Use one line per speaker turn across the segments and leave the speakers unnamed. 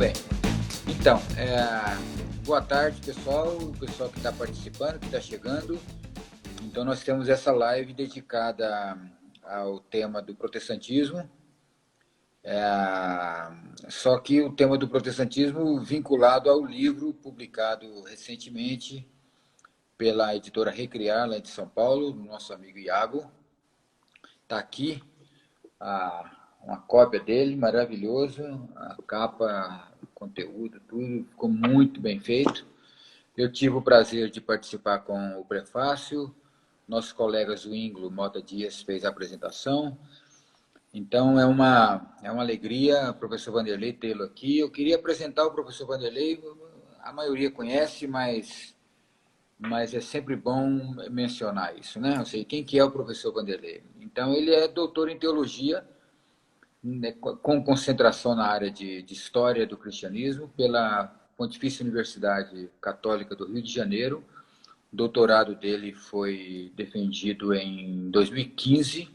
bem. Então, boa tarde, pessoal. O pessoal que está participando, que está chegando. Então, nós temos essa live dedicada ao tema do protestantismo. Só que o tema do protestantismo vinculado ao livro publicado recentemente pela editora Recriar, lá de São Paulo, do nosso amigo Iago. Está aqui uma cópia dele, maravilhoso, a capa, o conteúdo, tudo ficou muito bem feito. Eu tive o prazer de participar com o prefácio, nossos colegas Zwinglo Mota Dias fez a apresentação. Então, é uma alegria, professor Vanderlei, tê-lo aqui. Eu queria apresentar o professor Vanderlei, a maioria conhece, mas é sempre bom mencionar isso, né? Eu sei quem que é o professor Vanderlei. Então, ele é doutor em teologia, né, com concentração na área de História do Cristianismo, pela Pontifícia Universidade Católica do Rio de Janeiro. O doutorado dele foi defendido em 2015.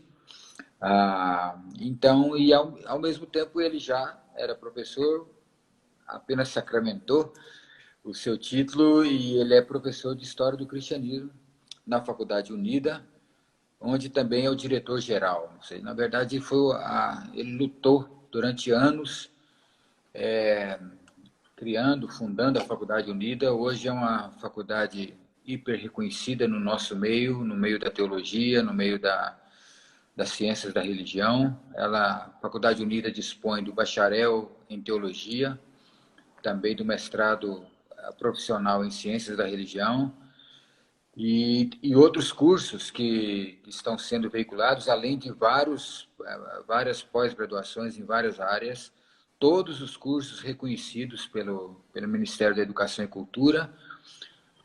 Então, e ao mesmo tempo ele já era professor, apenas sacramentou o seu título, e ele é professor de História do Cristianismo na Faculdade Unida, onde também é o diretor-geral. Na verdade, ele lutou durante anos, fundando a Faculdade Unida. Hoje é uma faculdade hiper reconhecida no nosso meio, no meio da teologia, no meio das ciências da religião. A Faculdade Unida dispõe do bacharel em teologia, também do mestrado profissional em ciências da religião, e outros cursos que estão sendo veiculados, além de várias pós-graduações em várias áreas, todos os cursos reconhecidos pelo Ministério da Educação e Cultura,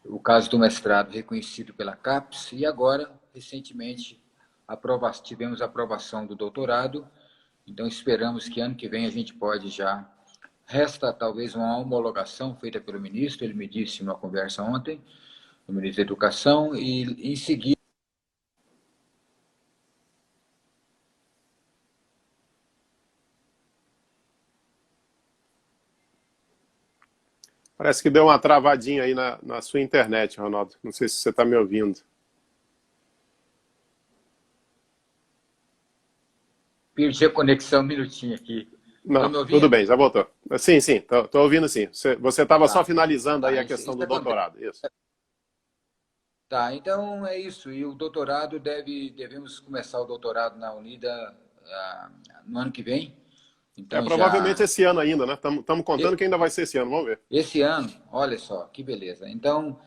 o caso do mestrado reconhecido pela CAPES, e agora, recentemente, tivemos a aprovação do doutorado. Então, esperamos que ano que vem a gente pode já... Resta talvez uma homologação feita pelo ministro, ele me disse numa conversa ontem, o ministro da Educação, e em seguida...
Parece que deu uma travadinha aí na sua internet, Ronaldo. Não sei se você está me ouvindo.
Perdi a conexão um minutinho aqui.
Não, tudo bem, já voltou. Sim, estou ouvindo sim. Você estava só finalizando aí a questão do doutorado. Isso.
Tá, então é isso. E o doutorado, devemos começar o doutorado na Unida no ano que vem. Então,
provavelmente esse ano ainda, né? Estamos contando que ainda vai ser esse ano, vamos ver.
Esse ano, olha só, que beleza. Então,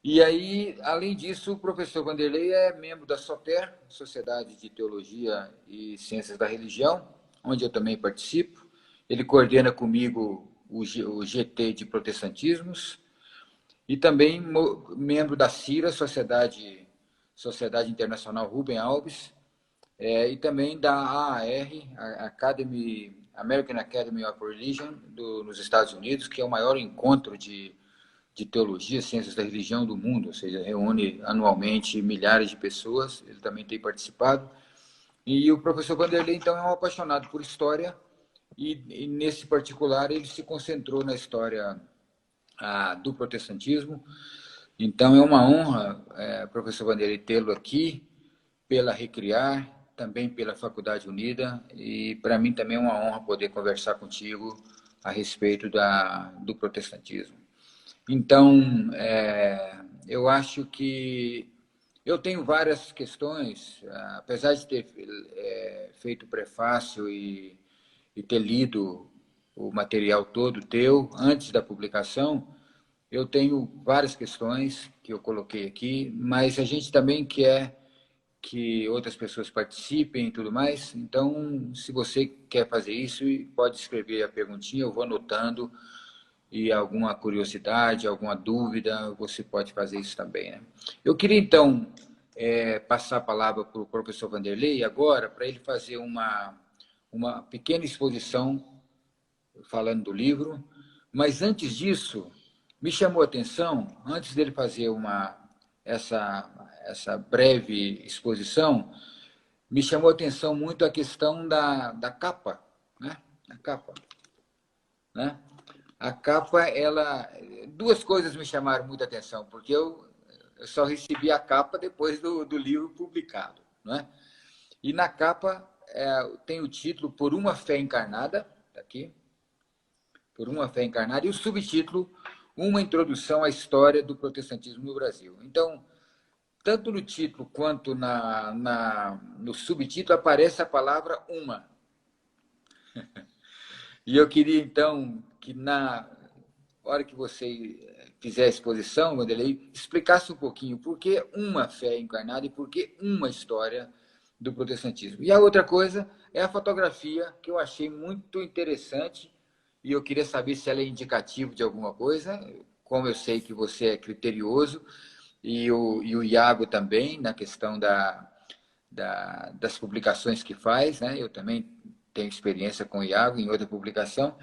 e aí, além disso, o professor Vanderlei é membro da SOTER, Sociedade de Teologia e Ciências da Religião, onde eu também participo. Ele coordena comigo o GT de Protestantismos, e também membro da CIRA, Sociedade Internacional Rubem Alves, e também da AAR, American Academy of Religion, nos Estados Unidos, que é o maior encontro de teologia, ciências da religião do mundo, ou seja, reúne anualmente milhares de pessoas. Ele também tem participado. E o professor Vanderlei, então, é um apaixonado por história, e nesse particular ele se concentrou na história do protestantismo. Então, é uma honra, professor Vanderlei, tê-lo aqui, pela Recriar, também pela Faculdade Unida, e para mim também é uma honra poder conversar contigo a respeito do protestantismo. Então, eu acho que eu tenho várias questões, apesar de ter feito o prefácio e ter lido o material todo teu antes da publicação. Eu tenho várias questões que eu coloquei aqui, mas a gente também quer que outras pessoas participem e tudo mais. Então, se você quer fazer isso, pode escrever a perguntinha, eu vou anotando, e alguma curiosidade, alguma dúvida, você pode fazer isso também, né? Eu queria, então, passar a palavra para o professor Vanderlei agora, para ele fazer uma pequena exposição falando do livro. Mas antes disso, me chamou a atenção, antes dele fazer essa breve exposição, me chamou a atenção muito a questão da capa, né? A capa, né? A capa, ela... Duas coisas me chamaram muita atenção, porque eu só recebi a capa depois do livro publicado, não é? E na capa tem o título Por uma Fé Encarnada, tá aqui, Por uma Fé Encarnada, e o subtítulo Uma Introdução à História do Protestantismo no Brasil. Então, tanto no título quanto no subtítulo aparece a palavra uma. E eu queria, então, que na hora que você fizer a exposição, Wanderley, explicasse um pouquinho por que uma fé encarnada e por que uma história do protestantismo. E a outra coisa é a fotografia, que eu achei muito interessante, e eu queria saber se ela é indicativa de alguma coisa, como eu sei que você é criterioso, e o Iago também, na questão das publicações que faz, né? Eu também tenho experiência com o Iago em outra publicação.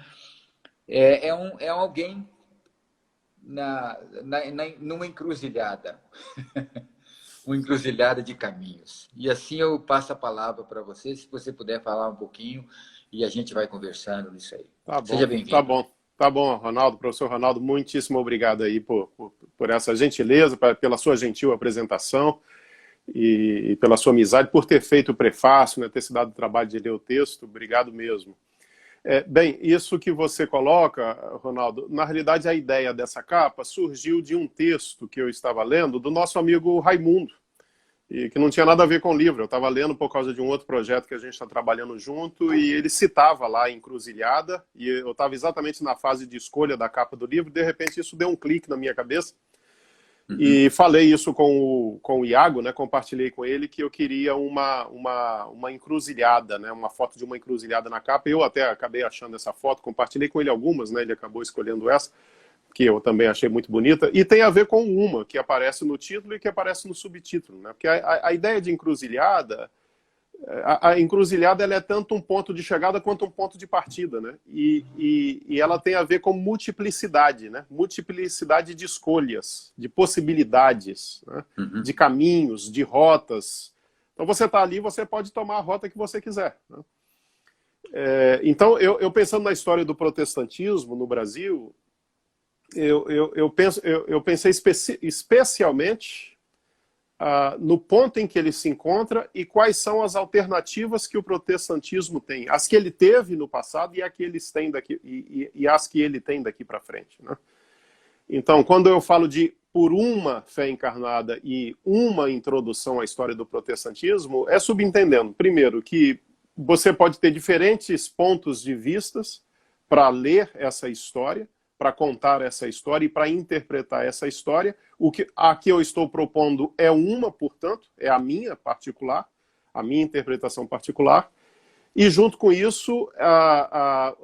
É alguém numa encruzilhada, uma encruzilhada de caminhos. E assim eu passo a palavra para você, se você puder falar um pouquinho, e a gente vai conversando nisso aí.
Tá bom,
seja bem-vindo.
Tá bom, Ronaldo, professor Ronaldo, muitíssimo obrigado aí por essa gentileza, pela sua gentil apresentação e pela sua amizade, por ter feito o prefácio, né, ter se dado o trabalho de ler o texto, obrigado mesmo. Bem, isso que você coloca, Ronaldo, na realidade a ideia dessa capa surgiu de um texto que eu estava lendo do nosso amigo Raimundo, e que não tinha nada a ver com o livro. Eu estava lendo por causa de um outro projeto que a gente está trabalhando junto, e ele citava lá a Encruzilhada, e eu estava exatamente na fase de escolha da capa do livro, e de repente isso deu um clique na minha cabeça, e falei isso com o Iago, né, compartilhei com ele que eu queria uma encruzilhada, né, uma foto de uma encruzilhada na capa. Eu até acabei achando essa foto, compartilhei com ele algumas, né, ele acabou escolhendo essa, que eu também achei muito bonita, e tem a ver com uma que aparece no título e que aparece no subtítulo, né, porque a ideia de encruzilhada, a encruzilhada ela é tanto um ponto de chegada quanto um ponto de partida, né? E ela tem a ver com multiplicidade, né? Multiplicidade de escolhas, de possibilidades, né? De caminhos, de rotas. Então você está ali, você pode tomar a rota que você quiser, né? Então, eu pensando na história do protestantismo no Brasil, eu pensei especialmente no ponto em que ele se encontra e quais são as alternativas que o protestantismo tem, as que ele teve no passado e as que ele tem daqui para frente, né? Então, quando eu falo de por uma fé encarnada e uma introdução à história do protestantismo, é subentendendo, primeiro, que você pode ter diferentes pontos de vistas para ler essa história, para contar essa história e para interpretar essa história. A que eu estou propondo é uma, portanto, é a minha particular, a minha interpretação particular, e junto com isso a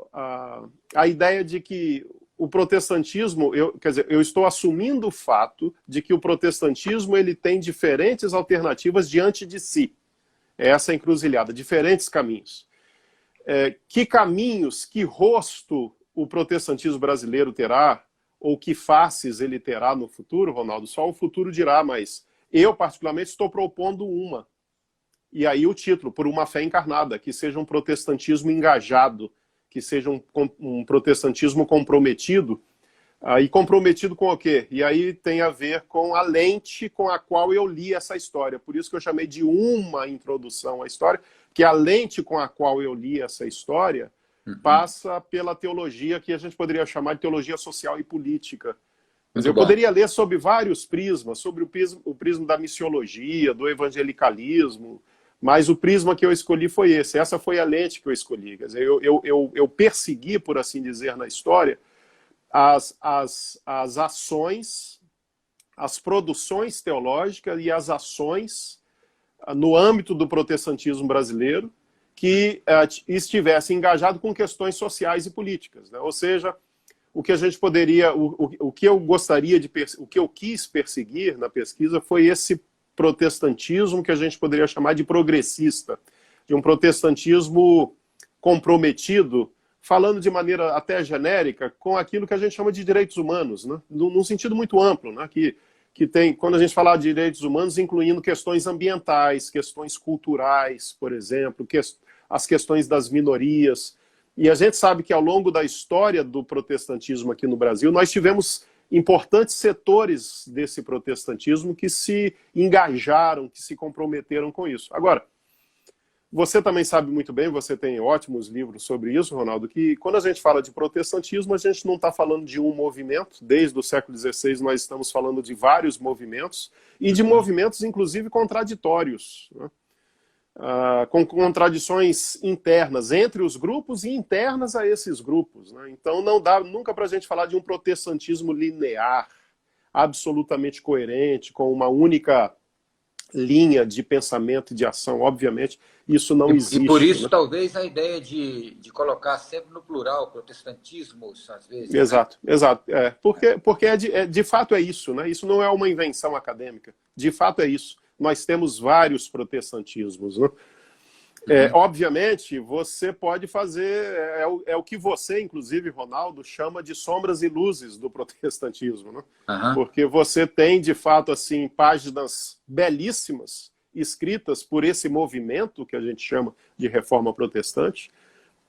ideia de que o protestantismo, eu estou assumindo o fato de que o protestantismo ele tem diferentes alternativas diante de si. É essa encruzilhada, diferentes caminhos. Que caminhos, que rosto o protestantismo brasileiro terá, ou que faces ele terá no futuro, Ronaldo, só o futuro dirá, mas eu, particularmente, estou propondo uma. E aí o título, Por uma Fé Encarnada, que seja um protestantismo engajado, que seja um protestantismo comprometido. E comprometido com o quê? E aí tem a ver com a lente com a qual eu li essa história. Por isso que eu chamei de uma introdução à história, que a lente com a qual eu li essa história passa pela teologia que a gente poderia chamar de teologia social e política. Mas eu poderia ler sobre vários prismas, sobre o prisma da missiologia, do evangelicalismo, mas o prisma que eu escolhi foi esse. Essa foi a lente que eu escolhi. Quer dizer, eu persegui, por assim dizer, na história, as ações, as produções teológicas e as ações no âmbito do protestantismo brasileiro que estivesse engajado com questões sociais e políticas, né? Ou seja, o que a gente poderia, o que eu gostaria de, o que eu quis perseguir na pesquisa foi esse protestantismo que a gente poderia chamar de progressista, de um protestantismo comprometido, falando de maneira até genérica, com aquilo que a gente chama de direitos humanos, né? Num sentido muito amplo, né? Que tem, quando a gente fala de direitos humanos, incluindo questões ambientais, questões culturais, por exemplo, as questões das minorias. E a gente sabe que ao longo da história do protestantismo aqui no Brasil, nós tivemos importantes setores desse protestantismo que se engajaram, que se comprometeram com isso. Agora, você também sabe muito bem, você tem ótimos livros sobre isso, Ronaldo, que quando a gente fala de protestantismo, a gente não está falando de um movimento. Desde o século XVI nós estamos falando de vários movimentos, e de movimentos, inclusive, contraditórios, né? Com contradições internas entre os grupos e internas a esses grupos, né? Então não dá nunca para a gente falar de um protestantismo linear, absolutamente coerente, com uma única linha de pensamento e de ação. Obviamente, isso não existe.
E por isso,
né?
talvez, a ideia de colocar sempre no plural, protestantismos, às vezes.
Exato, né? Exato. Porque de fato é isso, né? Isso não é uma invenção acadêmica. De fato é isso. Nós temos vários protestantismos, né? Obviamente, você pode fazer, o que você, inclusive, Ronaldo, chama de sombras e luzes do protestantismo, né? Porque você tem, de fato, assim, páginas belíssimas escritas por esse movimento que a gente chama de reforma protestante,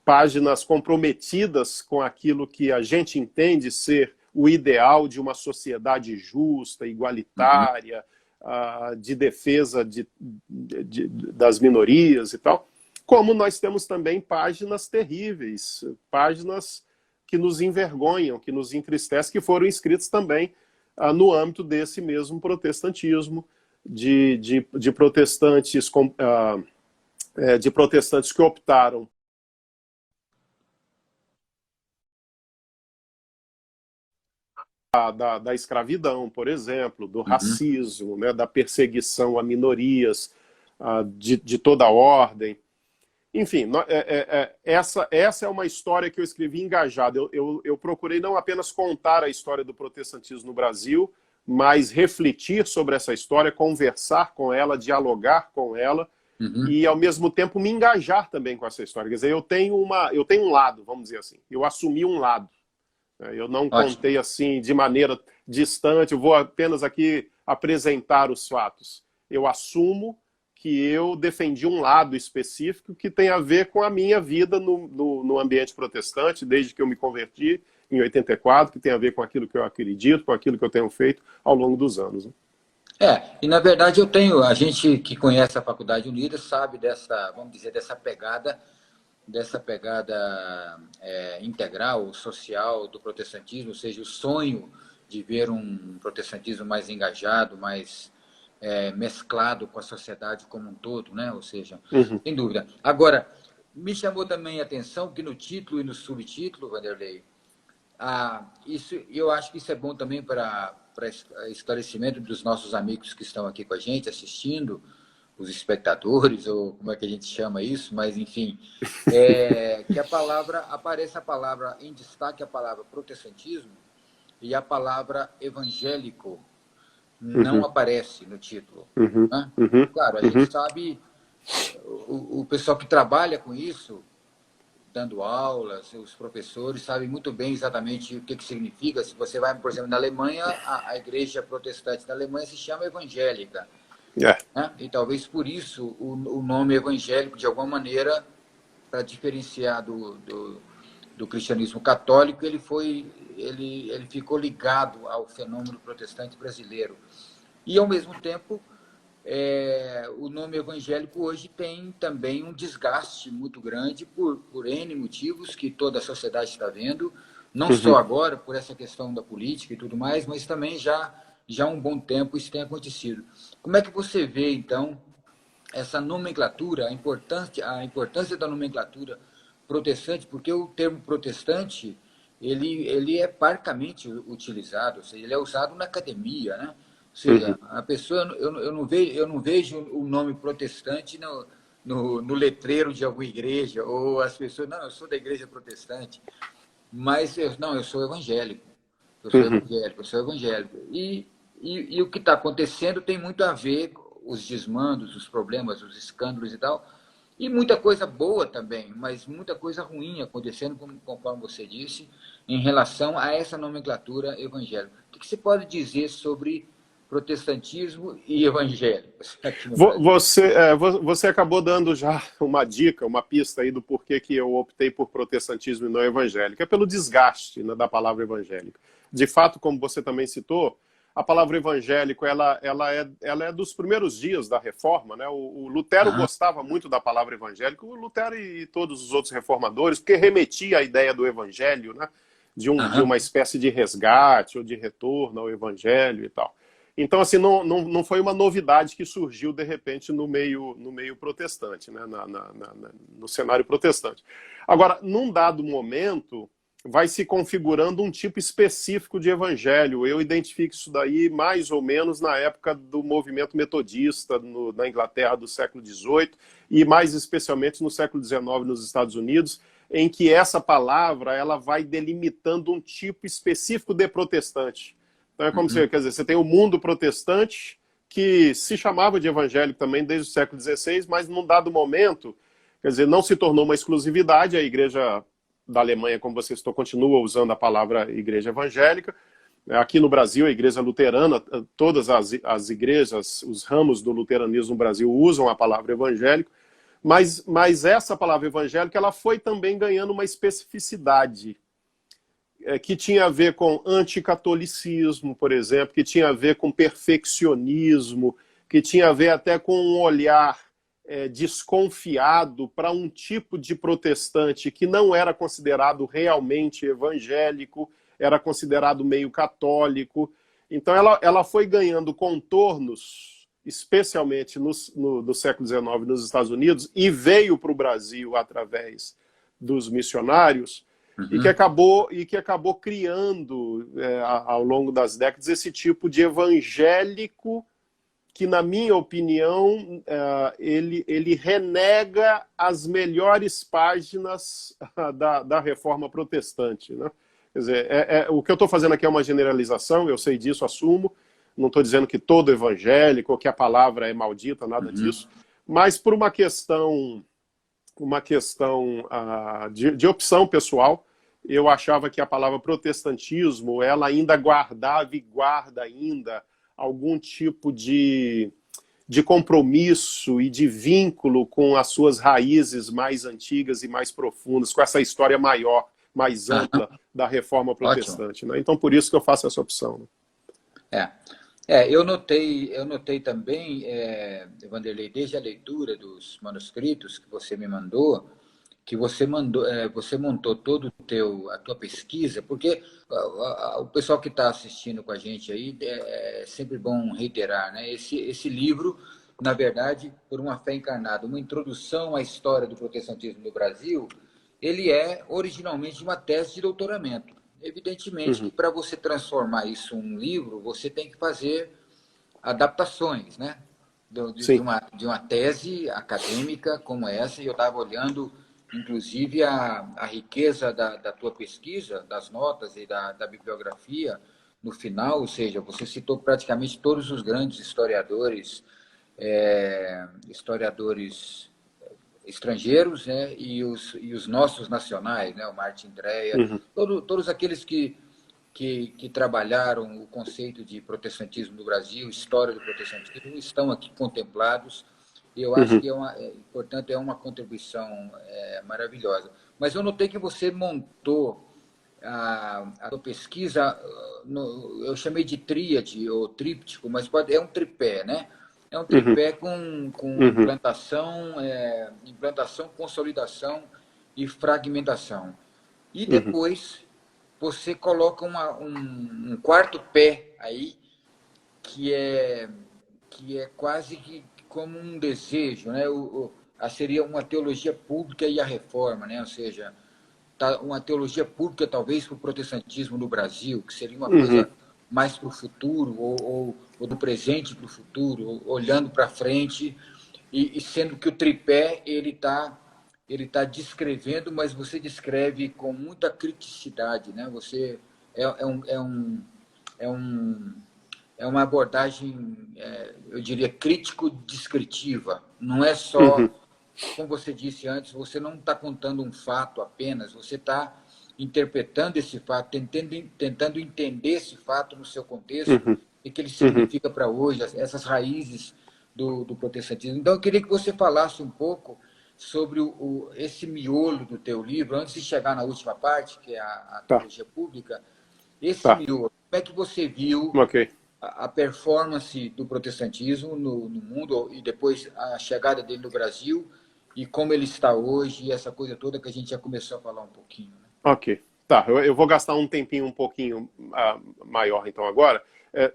páginas comprometidas com aquilo que a gente entende ser o ideal de uma sociedade justa, igualitária, de defesa das minorias e tal, como nós temos também páginas terríveis, páginas que nos envergonham, que nos entristecem, que foram escritas também no âmbito desse mesmo protestantismo, de protestantes que optaram da escravidão, por exemplo, do racismo, né, da perseguição a minorias de toda a ordem. Enfim, essa é uma história que eu escrevi engajado. Eu procurei não apenas contar a história do protestantismo no Brasil, mas refletir sobre essa história, conversar com ela, dialogar com ela, e ao mesmo tempo me engajar também com essa história. Quer dizer, eu tenho um lado, vamos dizer assim, eu assumi um lado. Eu não contei assim de maneira distante, eu vou apenas aqui apresentar os fatos. Eu assumo que eu defendi um lado específico que tem a ver com a minha vida no ambiente protestante, desde que eu me converti em 84, que tem a ver com aquilo que eu acredito, com aquilo que eu tenho feito ao longo dos anos. Né?
E na verdade a gente que conhece a Faculdade Unida sabe dessa, vamos dizer, dessa pegada integral, social do protestantismo, ou seja, o sonho de ver um protestantismo mais engajado, mais mesclado com a sociedade como um todo, né? Ou seja, sem dúvida. Agora, me chamou também a atenção que no título e no subtítulo, Vanderlei, eu acho que isso é bom também para esclarecimento dos nossos amigos que estão aqui com a gente, assistindo, os espectadores, ou como é que a gente chama isso, mas enfim, que apareça a palavra em destaque, a palavra protestantismo, e a palavra evangélico não aparece no título. Né? Claro, a gente sabe, o pessoal que trabalha com isso, dando aulas, os professores sabem muito bem exatamente o que significa. Se você vai, por exemplo, na Alemanha, a igreja protestante da Alemanha se chama evangélica. Né? E talvez por isso o nome evangélico, de alguma maneira, para diferenciar do cristianismo católico, ele ficou ligado ao fenômeno protestante brasileiro. E, ao mesmo tempo, o nome evangélico hoje tem também um desgaste muito grande por N motivos que toda a sociedade está vendo, não só agora, por essa questão da política e tudo mais, mas também já há um bom tempo isso tem acontecido. Como é que você vê, então, essa nomenclatura, a importância da nomenclatura protestante, porque o termo protestante ele é parcamente utilizado, ou seja, ele é usado na academia, né? Ou seja, a pessoa, eu não vejo o nome protestante no letreiro de alguma igreja, ou as pessoas, não, eu sou da igreja protestante, mas eu sou evangélico, eu sou evangélico. E o que está acontecendo tem muito a ver com os desmandos, os problemas, os escândalos e tal, e muita coisa boa também, mas muita coisa ruim acontecendo, conforme você disse, em relação a essa nomenclatura evangélica. O que você pode dizer sobre protestantismo e evangélicos aqui no Brasil.
Você acabou dando já uma dica, uma pista aí do porquê que eu optei por protestantismo e não evangélico. É pelo desgaste, né, da palavra evangélica. De fato, como você também citou, a palavra evangélico ela é dos primeiros dias da Reforma, né? O Lutero gostava muito da palavra evangélico, o Lutero e todos os outros reformadores, porque remetia à ideia do evangelho, né? De uma espécie de resgate ou de retorno ao evangelho e tal. Então, assim, não foi uma novidade que surgiu, de repente, no meio protestante, né? No cenário protestante. Agora, num dado momento, vai se configurando um tipo específico de evangelho. Eu identifico isso daí mais ou menos na época do movimento metodista na Inglaterra do século XVIII e mais especialmente no século XIX nos Estados Unidos, em que essa palavra ela vai delimitando um tipo específico de protestante. Então é como se, quer dizer, você tem o mundo protestante, que se chamava de evangélico também desde o século XVI, mas num dado momento, quer dizer, não se tornou uma exclusividade, a igreja da Alemanha, como você citou, continua usando a palavra igreja evangélica. Aqui no Brasil, a igreja luterana, todas as igrejas, os ramos do luteranismo no Brasil usam a palavra evangélico, mas essa palavra evangélica ela foi também ganhando uma especificidade que tinha a ver com anticatolicismo, por exemplo, que tinha a ver com perfeccionismo, que tinha a ver até com um olhar desconfiado para um tipo de protestante que não era considerado realmente evangélico, era considerado meio católico. Então ela foi ganhando contornos, especialmente no século XIX nos Estados Unidos, e veio para o Brasil através dos missionários, e que acabou criando, ao longo das décadas, esse tipo de evangélico que, na minha opinião, ele renega as melhores páginas da Reforma Protestante, né? Quer dizer, o que eu estou fazendo aqui é uma generalização, eu sei disso, assumo, não estou dizendo que todo evangélico ou que a palavra é maldita, nada disso, mas por uma questão de opção pessoal, eu achava que a palavra protestantismo ela ainda guardava e guarda ainda algum tipo de compromisso e de vínculo com as suas raízes mais antigas e mais profundas, com essa história maior, mais ampla da Reforma Protestante. Né? Então, por isso que eu faço essa opção.
Né? Eu notei também, Vanderlei, desde a leitura dos manuscritos que você me mandou, que você montou todo a tua pesquisa, porque o pessoal que está assistindo com a gente aí é sempre bom reiterar, né? Esse livro, na verdade, Por uma Fé Encarnada, uma introdução à história do protestantismo no Brasil, ele é originalmente uma tese de doutoramento. Evidentemente que para você transformar isso em um livro, você tem que fazer adaptações, né? De uma tese acadêmica como essa, e eu estava olhando inclusive a riqueza da tua pesquisa, das notas e da bibliografia no final, ou seja, você citou praticamente todos os grandes historiadores estrangeiros, né, e os nossos nacionais, né, o Martin Dreyer, todos aqueles que trabalharam o conceito de protestantismo no Brasil, história do protestantismo, estão aqui contemplados. Eu acho que portanto, é uma contribuição maravilhosa. Mas eu notei que você montou a sua pesquisa, eu chamei de tríade ou tríptico, mas é um tripé, né? É um tripé com implantação, consolidação e fragmentação. E depois você coloca um quarto pé aí, que é quase que como um desejo, né? Seria uma teologia pública e a reforma, né? Ou seja, uma teologia pública talvez para o protestantismo no Brasil, que seria uma coisa mais para o futuro, ou do presente para o futuro, olhando para frente, e sendo que o tripé ele tá descrevendo, mas você descreve com muita criticidade, né? Você é uma abordagem, eu diria, crítico-descritiva. Não é só, como você disse antes, você não está contando um fato apenas, você está interpretando esse fato, tentando entender esse fato no seu contexto o que ele significa para hoje, essas raízes do protestantismo. Então, eu queria que você falasse um pouco sobre esse miolo do teu livro, antes de chegar na última parte, que é a teologia pública. Esse miolo, como é que você viu a performance do protestantismo no mundo e depois a chegada dele no Brasil e como ele está hoje e essa coisa toda que a gente já começou a falar um pouquinho, né?
Ok. Tá, eu vou gastar um tempinho um pouquinho maior então agora.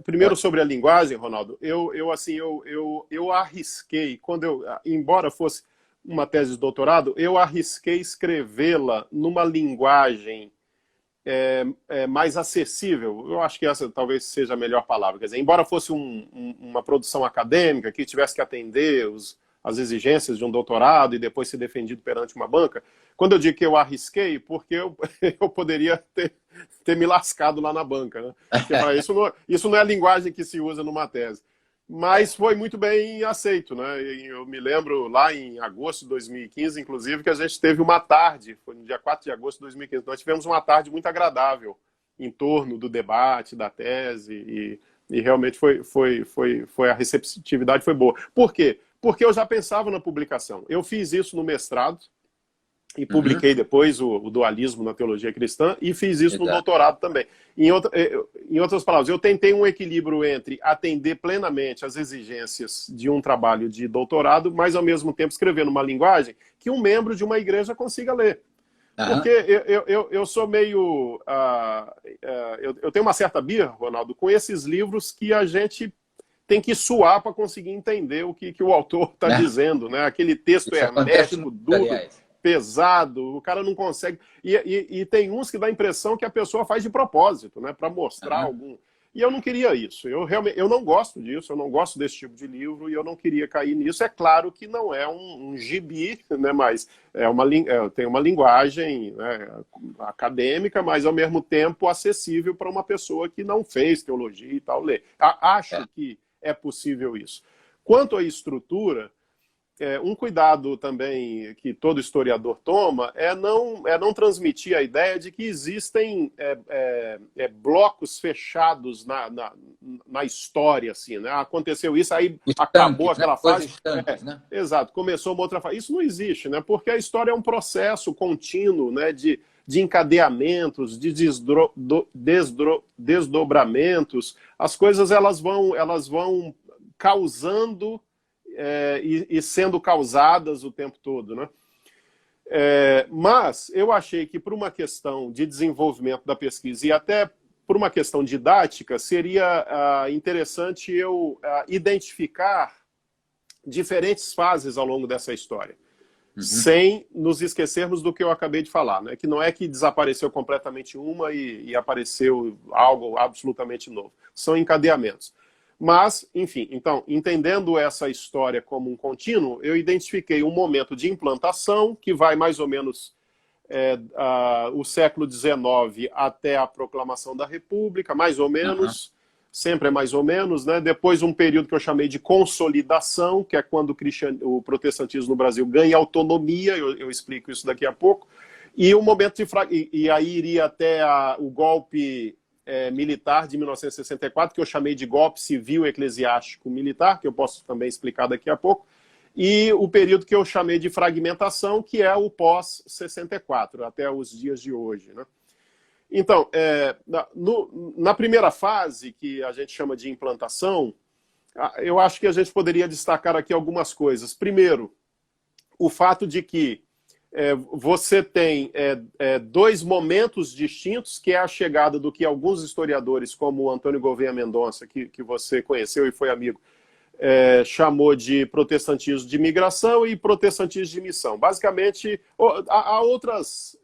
Primeiro sobre a linguagem, Ronaldo, eu arrisquei, embora fosse uma tese de doutorado, eu arrisquei escrevê-la numa linguagem mais acessível. Eu acho que essa talvez seja a melhor palavra. Quer dizer, embora fosse uma produção acadêmica que tivesse que atender as exigências de um doutorado e depois ser defendido perante uma banca, quando eu digo que eu arrisquei, porque eu poderia ter me lascado lá na banca, né? Isso não é a linguagem que se usa numa tese. Mas foi muito bem aceito, né? Eu me lembro lá em agosto de 2015, inclusive, que a gente teve uma tarde, foi no dia 4 de agosto de 2015, nós tivemos uma tarde muito agradável em torno do debate, da tese, e realmente a receptividade foi boa. Por quê? Porque eu já pensava na publicação. Eu fiz isso no mestrado, e publiquei depois o dualismo na teologia cristã, e fiz isso no doutorado também. Em outras palavras, eu tentei um equilíbrio entre atender plenamente às exigências de um trabalho de doutorado, mas ao mesmo tempo escrever numa linguagem que um membro de uma igreja consiga ler. Porque eu sou meio... eu tenho uma certa birra, Ronaldo, com esses livros que a gente tem que suar para conseguir entender o que o autor está dizendo, né? Aquele texto hermético, duro, pesado, o cara não consegue... E tem uns que dá a impressão que a pessoa faz de propósito, né? Para mostrar algum... E eu não queria isso. Eu não gosto disso, eu não gosto desse tipo de livro e eu não queria cair nisso. É claro que não é um gibi, né? Mas tem uma linguagem, né, acadêmica, mas ao mesmo tempo acessível para uma pessoa que não fez teologia e tal ler. Acho que é possível isso. Quanto à estrutura, um cuidado também que todo historiador toma é não transmitir a ideia de que existem blocos fechados na história, assim, né? Aconteceu isso, aí acabou aquela fase.
Né?
Exato, começou uma outra fase. Isso não existe, né? Porque a história é um processo contínuo, né, de encadeamentos, de desdobramentos. As coisas elas vão causando e sendo causadas o tempo todo, né? Mas eu achei que por uma questão de desenvolvimento da pesquisa e até por uma questão didática, seria interessante eu identificar diferentes fases ao longo dessa história, sem nos esquecermos do que eu acabei de falar, né? Que não é que desapareceu completamente uma e apareceu algo absolutamente novo. São encadeamentos. Mas, enfim, então, entendendo essa história como um contínuo, eu identifiquei um momento de implantação que vai mais ou menos o século XIX até a proclamação da República, mais ou menos, sempre é mais ou menos, né? Depois um período que eu chamei de consolidação, que é quando o protestantismo no Brasil ganha autonomia, eu explico isso daqui a pouco, e um momento e aí iria até o golpe militar de 1964, que eu chamei de golpe civil eclesiástico militar, que eu posso também explicar daqui a pouco, e o período que eu chamei de fragmentação, que é o pós-64, até os dias de hoje, né? Então, na primeira fase, que a gente chama de implantação, eu acho que a gente poderia destacar aqui algumas coisas. Primeiro, o fato de que você tem dois momentos distintos, que é a chegada do que alguns historiadores, como o Antônio Gouveia Mendonça, que você conheceu e foi amigo, chamou de protestantismo de migração e protestantismo de missão. Basicamente, há outras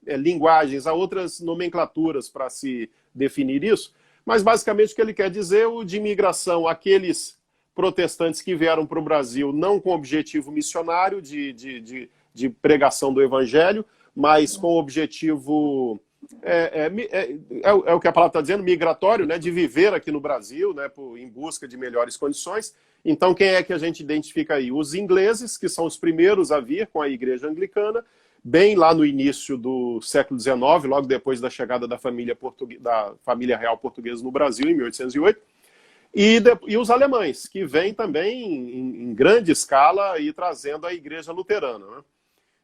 linguagens, há outras nomenclaturas para se definir isso, mas basicamente o que ele quer dizer, o de migração, aqueles protestantes que vieram para o Brasil não com objetivo missionário de pregação do evangelho, mas com o objetivo, o que a palavra está dizendo, migratório, né, de viver aqui no Brasil, né, em busca de melhores condições. Então, quem é que a gente identifica aí? Os ingleses, que são os primeiros a vir com a igreja anglicana, bem lá no início do século XIX, logo depois da chegada da família real portuguesa no Brasil, em 1808, e os alemães, que vêm também em grande escala e trazendo a igreja luterana, né?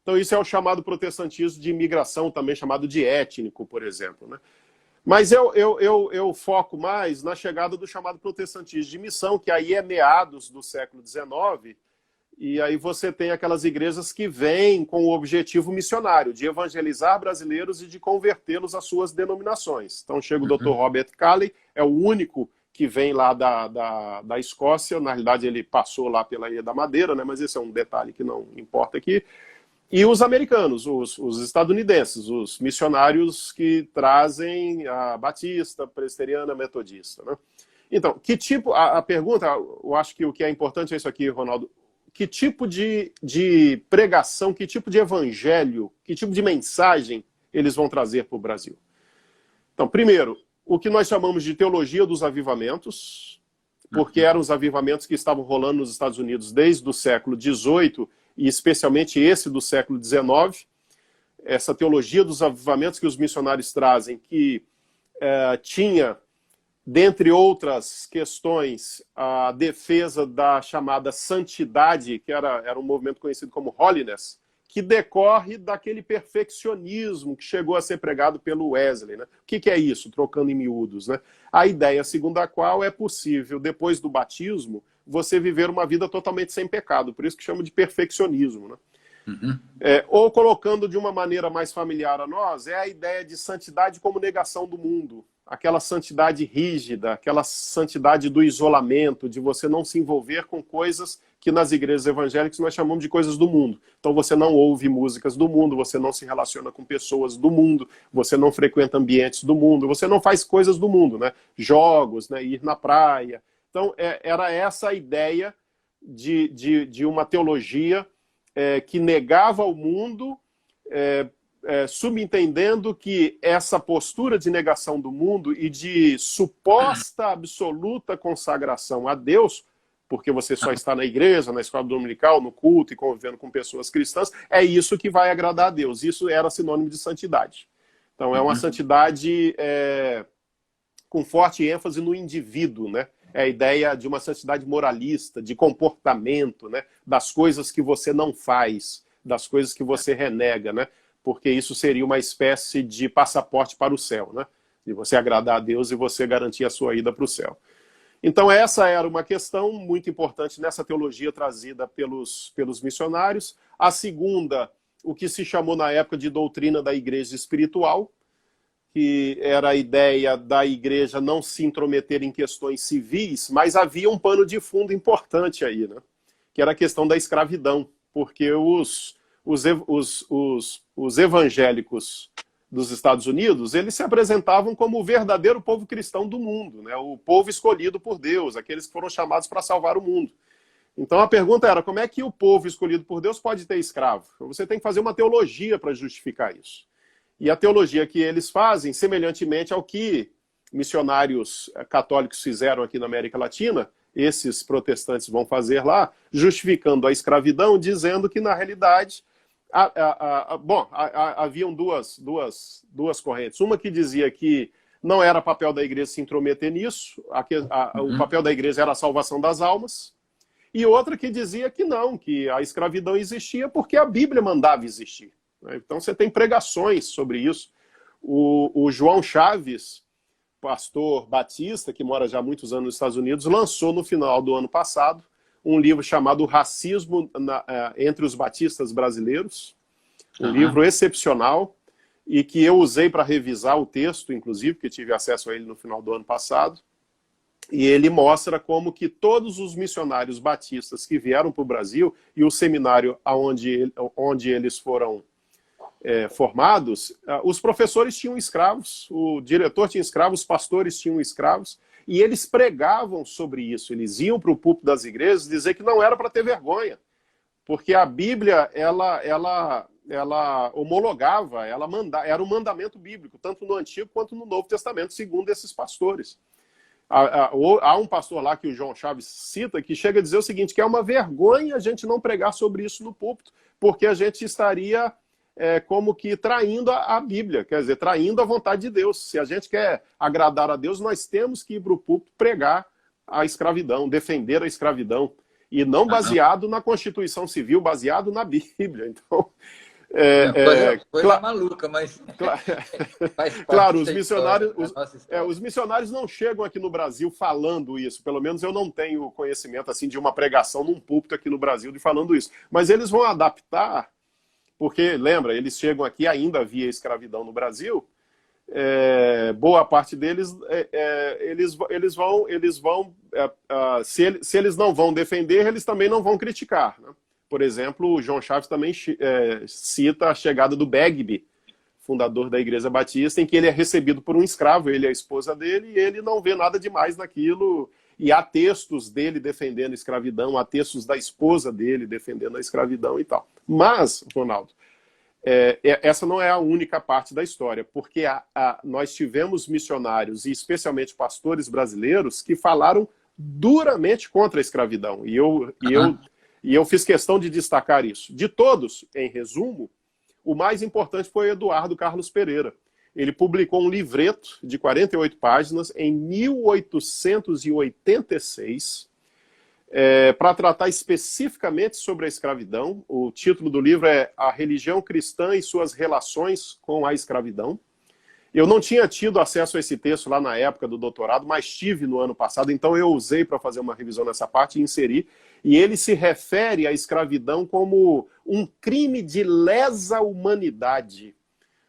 Então isso é o chamado protestantismo de imigração, também chamado de étnico, por exemplo, né? Mas eu foco mais na chegada do chamado protestantismo de missão, que aí é meados do século XIX, e aí você tem aquelas igrejas que vêm com o objetivo missionário, de evangelizar brasileiros e de convertê-los às suas denominações. Então chega o Dr. Robert Calley, é o único que vem lá da Escócia, na realidade ele passou lá pela Ilha da Madeira, né? Mas esse é um detalhe que não importa aqui. E os americanos, os estadunidenses, os missionários que trazem a batista, presbiteriana, metodista, né? Então, que tipo, a pergunta, eu acho que o que é importante é isso aqui, Ronaldo, que tipo de pregação, que tipo de evangelho, que tipo de mensagem eles vão trazer para o Brasil? Então, primeiro, o que nós chamamos de teologia dos avivamentos, porque eram os avivamentos que estavam rolando nos Estados Unidos desde o século XVIII, e especialmente esse do século XIX, essa teologia dos avivamentos que os missionários trazem, que tinha, dentre outras questões, a defesa da chamada santidade, que era um movimento conhecido como holiness, que decorre daquele perfeccionismo que chegou a ser pregado pelo Wesley, né? O que é isso, trocando em miúdos, né? A ideia segundo a qual é possível, depois do batismo, você viver uma vida totalmente sem pecado, por isso que chama de perfeccionismo, né? Ou colocando de uma maneira mais familiar a nós, é a ideia de santidade como negação do mundo, aquela santidade rígida, aquela santidade do isolamento, de você não se envolver com coisas que nas igrejas evangélicas nós chamamos de coisas do mundo. Então você não ouve músicas do mundo, você não se relaciona com pessoas do mundo, você não frequenta ambientes do mundo, você não faz coisas do mundo, né? Jogos, né? Ir na praia. Então era essa a ideia de uma teologia que negava o mundo, subentendendo que essa postura de negação do mundo e de suposta absoluta consagração a Deus, porque você só está na igreja, na escola dominical, no culto e convivendo com pessoas cristãs, é isso que vai agradar a Deus. Isso era sinônimo de santidade. Então é uma santidade com forte ênfase no indivíduo, né? É a ideia de uma santidade moralista, de comportamento, né? Das coisas que você não faz, das coisas que você renega, né? Porque isso seria uma espécie de passaporte para o céu, né? De você agradar a Deus e você garantir a sua ida para o céu. Então essa era uma questão muito importante nessa teologia trazida pelos missionários. A segunda, o que se chamou na época de doutrina da igreja espiritual, que era a ideia da igreja não se intrometer em questões civis, mas havia um pano de fundo importante aí, né? Que era a questão da escravidão, porque os evangélicos dos Estados Unidos, eles se apresentavam como o verdadeiro povo cristão do mundo, né? O povo escolhido por Deus, aqueles que foram chamados para salvar o mundo. Então a pergunta era, como é que o povo escolhido por Deus pode ter escravo? Você tem que fazer uma teologia para justificar isso. E a teologia que eles fazem, semelhantemente ao que missionários católicos fizeram aqui na América Latina, esses protestantes vão fazer lá, justificando a escravidão, dizendo que, na realidade, haviam duas correntes. Uma que dizia que não era papel da igreja se intrometer nisso, o papel da igreja era a salvação das almas, e outra que dizia que não, que a escravidão existia porque a Bíblia mandava existir. Então você tem pregações sobre isso. O João Chaves, pastor batista, que mora já há muitos anos nos Estados Unidos, lançou no final do ano passado um livro chamado Racismo entre os Batistas Brasileiros, um livro excepcional, e que eu usei para revisar o texto, inclusive, porque tive acesso a ele no final do ano passado, e ele mostra como que todos os missionários batistas que vieram para o Brasil, e o seminário onde eles foram formados, os professores tinham escravos, o diretor tinha escravos, os pastores tinham escravos, e eles pregavam sobre isso. Eles iam para o púlpito das igrejas dizer que não era para ter vergonha, porque a Bíblia, ela homologava, era um mandamento bíblico, tanto no Antigo quanto no Novo Testamento, segundo esses pastores. Há um pastor lá que o João Chaves cita, que chega a dizer o seguinte, que é uma vergonha a gente não pregar sobre isso no púlpito, porque a gente estaria como que traindo a Bíblia, quer dizer, traindo a vontade de Deus. Se a gente quer agradar a Deus, nós temos que ir para o púlpito pregar a escravidão, defender a escravidão, e não baseado na Constituição Civil, baseado na Bíblia. Então,
coisa maluca, mas faz parte
claro, os missionários não chegam aqui no Brasil falando isso. Pelo menos eu não tenho conhecimento assim de uma pregação num púlpito aqui no Brasil de falando isso. Mas eles vão adaptar, porque, lembra, eles chegam aqui, ainda havia escravidão no Brasil. Boa parte deles, se eles não vão defender, eles também não vão criticar, né? Por exemplo, o João Chaves também cita a chegada do Begbie, fundador da Igreja Batista, em que ele é recebido por um escravo, ele é a esposa dele, e ele não vê nada demais naquilo. E há textos dele defendendo a escravidão, há textos da esposa dele defendendo a escravidão e tal. Mas, Ronaldo, essa não é a única parte da história, porque nós tivemos missionários, e especialmente pastores brasileiros, que falaram duramente contra a escravidão. E eu fiz questão de destacar isso. De todos, em resumo, o mais importante foi Eduardo Carlos Pereira. Ele publicou um livreto de 48 páginas em 1886, para tratar especificamente sobre a escravidão. O título do livro é A Religião Cristã e Suas Relações com a Escravidão. Eu não tinha tido acesso a esse texto lá na época do doutorado, mas tive no ano passado, então eu usei para fazer uma revisão nessa parte e inseri. E ele se refere à escravidão como um crime de lesa humanidade.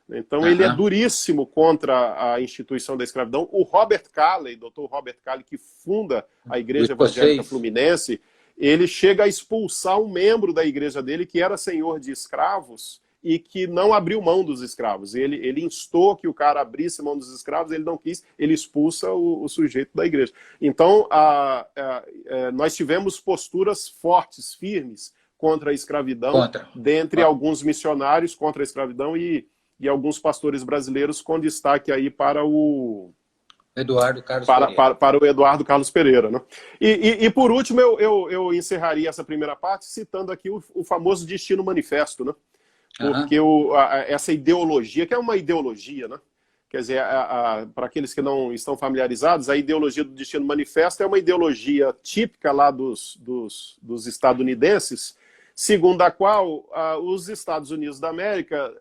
Então ele é duríssimo contra a instituição da escravidão. O Robert Calley, Dr. Robert Calley, que funda a Igreja Evangélica Fluminense, ele chega a expulsar um membro da igreja dele que era senhor de escravos e que não abriu mão dos escravos. Ele instou que o cara abrisse mão dos escravos, ele não quis, ele expulsa o sujeito da igreja. Então, nós tivemos posturas fortes, firmes, contra a escravidão, dentre alguns missionários contra a escravidão e alguns pastores brasileiros, com destaque aí para o
Eduardo Carlos Pereira.
Para o Eduardo Carlos Pereira, né? E por último, eu encerraria essa primeira parte citando aqui o famoso Destino Manifesto, né? Porque essa ideologia, que é uma ideologia, né? Quer dizer, para aqueles que não estão familiarizados, a ideologia do Destino Manifesto é uma ideologia típica lá dos estadunidenses, segundo a qual os Estados Unidos da América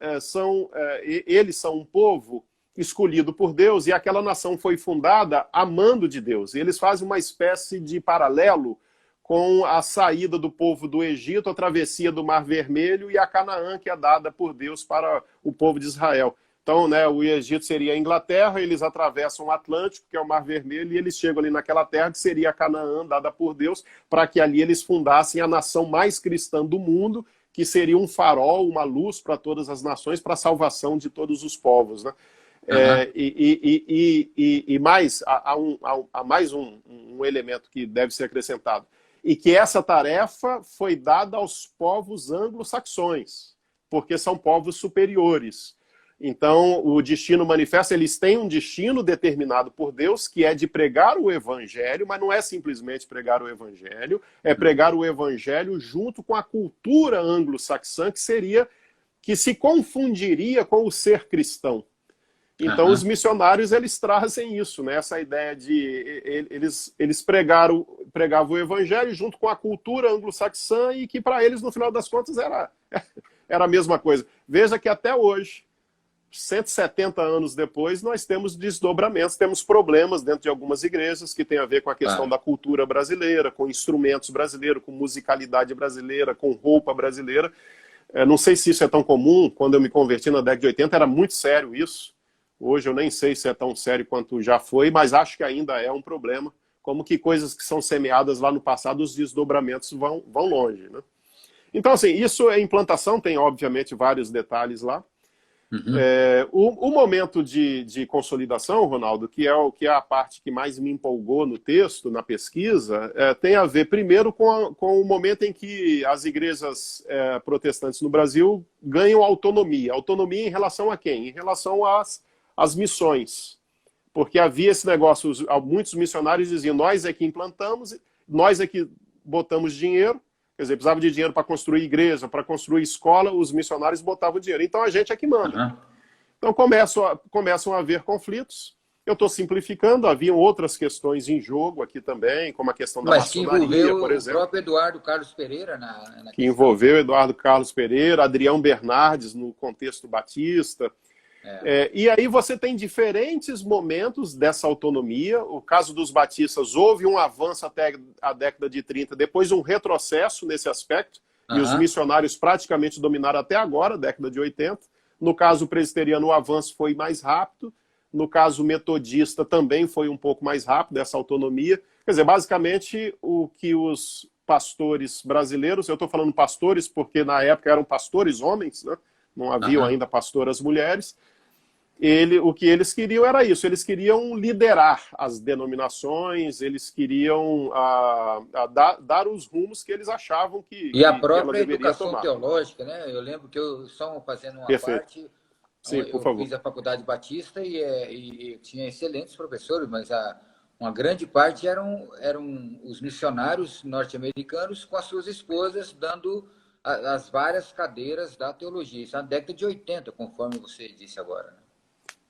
eles são um povo escolhido por Deus, e aquela nação foi fundada amando de Deus. E eles fazem uma espécie de paralelo com a saída do povo do Egito, a travessia do Mar Vermelho e a Canaã, que é dada por Deus para o povo de Israel. Então, né, o Egito seria a Inglaterra, eles atravessam o Atlântico, que é o Mar Vermelho, e eles chegam ali naquela terra, que seria a Canaã, dada por Deus, para que ali eles fundassem a nação mais cristã do mundo, que seria um farol, uma luz para todas as nações, para a salvação de todos os povos, né? Há mais um elemento que deve ser acrescentado, e que essa tarefa foi dada aos povos anglo-saxões, porque são povos superiores. Então, o Destino Manifesto, eles têm um destino determinado por Deus, que é de pregar o Evangelho, mas não é simplesmente pregar o Evangelho, é pregar o Evangelho junto com a cultura anglo-saxã, que se confundiria com o ser cristão. Então, os missionários, eles trazem isso, né? Essa ideia de eles pregavam o Evangelho junto com a cultura anglo-saxã, e que para eles, no final das contas, era a mesma coisa. Veja que até hoje, 170 anos depois, nós temos desdobramentos, temos problemas dentro de algumas igrejas que tem a ver com a questão da cultura brasileira, com instrumentos brasileiros, com musicalidade brasileira, com roupa brasileira. Não sei se isso é tão comum. Quando eu me converti na década de 80, era muito sério isso. Hoje eu nem sei se é tão sério quanto já foi, mas acho que ainda é um problema. Como que coisas que são semeadas lá no passado, os desdobramentos vão longe, né? Então, assim, isso é implantação, tem obviamente vários detalhes lá. O momento de consolidação, Ronaldo, que é a parte que mais me empolgou no texto, na pesquisa, tem a ver primeiro com o momento em que as igrejas protestantes no Brasil ganham autonomia. Autonomia em relação a quem? Em relação às missões. Porque havia esse negócio, muitos missionários diziam, nós é que implantamos, nós é que botamos dinheiro, Quer dizer, precisava de dinheiro para construir igreja, para construir escola, os missionários botavam dinheiro. Então a gente é que manda. Então começam a haver conflitos. Eu estou simplificando, haviam outras questões em jogo aqui também, como a questão da maçonaria, por exemplo.
O próprio Eduardo Carlos Pereira
que envolveu Eduardo Carlos Pereira, Adrião Bernardes no contexto batista. E aí você tem diferentes momentos dessa autonomia. O caso dos batistas, houve um avanço até a década de 30, depois um retrocesso nesse aspecto, e os missionários praticamente dominaram até agora, década de 80. No caso presbiteriano, o avanço foi mais rápido. No caso metodista, também foi um pouco mais rápido essa autonomia. Quer dizer, basicamente, o que os pastores brasileiros, eu estou falando pastores porque na época eram pastores homens, né? Não haviam ainda pastoras mulheres, o que eles queriam era isso, eles queriam liderar as denominações, eles queriam dar os rumos que eles achavam que
E a própria
que
educação
tomar.
Teológica, né? Eu lembro que eu, só fazendo uma
Perfeito.
parte,
Sim, por favor.
eu fiz a faculdade batista e tinha excelentes professores, mas uma grande parte eram os missionários norte-americanos com as suas esposas dando as várias cadeiras da teologia. Isso na década de 80, conforme você disse agora.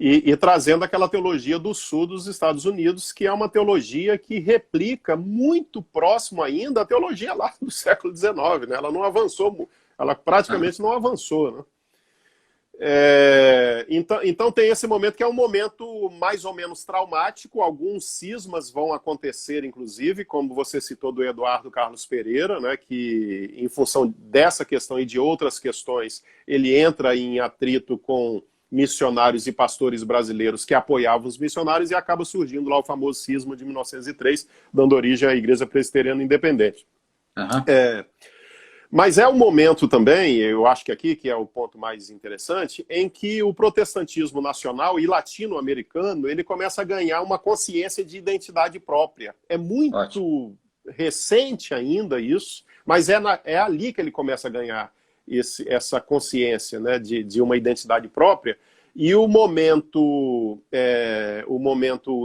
E trazendo aquela teologia do sul dos Estados Unidos, que é uma teologia que replica muito próximo ainda a teologia lá do século XIX, né? Ela não avançou, ela praticamente não avançou, né? Então tem esse momento que é um momento mais ou menos traumático, alguns cismas vão acontecer, inclusive, como você citou do Eduardo Carlos Pereira, né, que em função dessa questão e de outras questões, ele entra em atrito com missionários e pastores brasileiros que apoiavam os missionários e acaba surgindo lá o famoso cisma de 1903, dando origem à Igreja Presbiteriana Independente. Mas é um momento também, eu acho que aqui, que é o ponto mais interessante, em que o protestantismo nacional e latino-americano, ele começa a ganhar uma consciência de identidade própria. É muito recente ainda isso, mas é ali que ele começa a ganhar essa consciência, né, de uma identidade própria. E o momento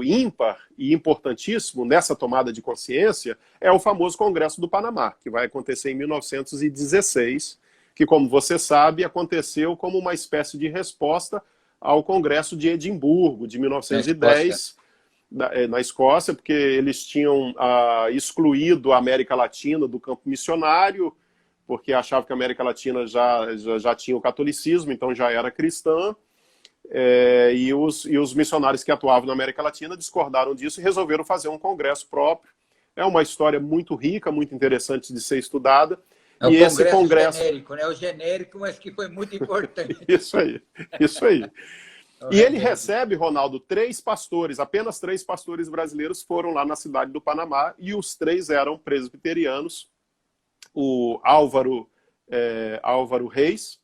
ímpar e importantíssimo nessa tomada de consciência é o famoso Congresso do Panamá, que vai acontecer em 1916, que, como você sabe, aconteceu como uma espécie de resposta ao Congresso de Edimburgo, de 1910, na Escócia, porque eles tinham excluído a América Latina do campo missionário, porque achavam que a América Latina já tinha o catolicismo, então já era cristã. E os missionários que atuavam na América Latina discordaram disso e resolveram fazer um congresso próprio. É uma história muito rica, muito interessante de ser estudada.
É e esse congresso genérico, né? O genérico, mas que foi muito importante.
Isso aí. E ele recebe, Ronaldo, apenas três pastores brasileiros foram lá na cidade do Panamá, e os três eram presbiterianos: o Álvaro Reis,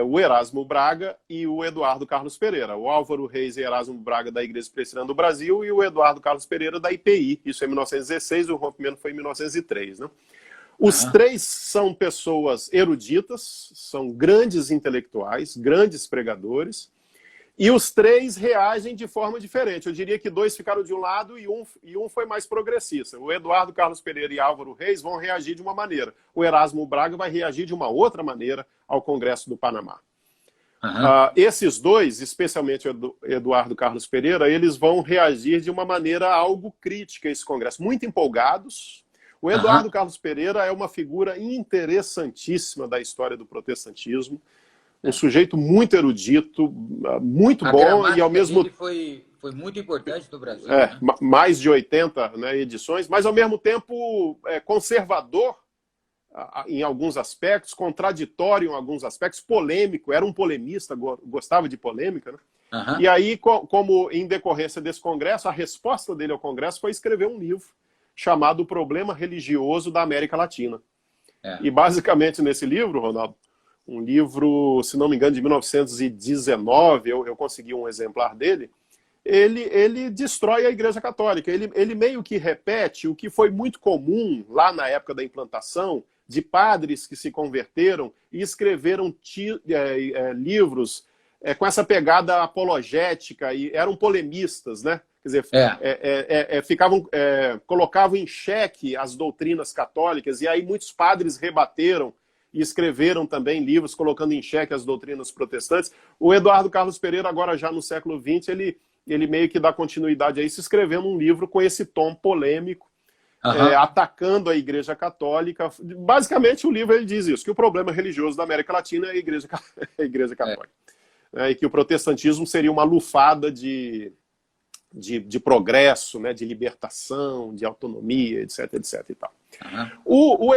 o Erasmo Braga e o Eduardo Carlos Pereira. O Álvaro Reis e Erasmo Braga da Igreja Presbiteriana do Brasil e o Eduardo Carlos Pereira da IPI. Isso em 1916, o rompimento foi em 1903. Né? Os três são pessoas eruditas, são grandes intelectuais, grandes pregadores, e os três reagem de forma diferente. Eu diria que dois ficaram de um lado e um foi mais progressista. O Eduardo Carlos Pereira e Álvaro Reis vão reagir de uma maneira. O Erasmo Braga vai reagir de uma outra maneira ao Congresso do Panamá. Esses dois, especialmente o Eduardo Carlos Pereira, eles vão reagir de uma maneira algo crítica a esse Congresso, muito empolgados. O Eduardo Carlos Pereira é uma figura interessantíssima da história do protestantismo. Um sujeito muito erudito, muito bom e ao mesmo tempo
foi muito importante no Brasil.
Né? Mais de 80 edições, mas ao mesmo tempo conservador em alguns aspectos, contraditório em alguns aspectos, polêmico, era um polemista, gostava de polêmica. Né? E aí, como em decorrência desse congresso, a resposta dele ao congresso foi escrever um livro chamado O Problema Religioso da América Latina. E basicamente nesse livro, Ronaldo, um livro, se não me engano, de 1919, eu consegui um exemplar dele, ele destrói a Igreja Católica. Ele meio que repete o que foi muito comum lá na época da implantação, de padres que se converteram e escreveram livros com essa pegada apologética, e eram polemistas, né? Quer dizer,
É,
colocavam em xeque as doutrinas católicas, e aí muitos padres rebateram e escreveram também livros colocando em xeque as doutrinas protestantes. O Eduardo Carlos Pereira, agora já no século XX, ele meio que dá continuidade a isso, escrevendo um livro com esse tom polêmico, atacando a Igreja Católica. Basicamente, o livro ele diz isso, que o problema religioso da América Latina é a Igreja Católica. E que o protestantismo seria uma lufada de progresso, né, de libertação, de autonomia, etc, etc e tal. O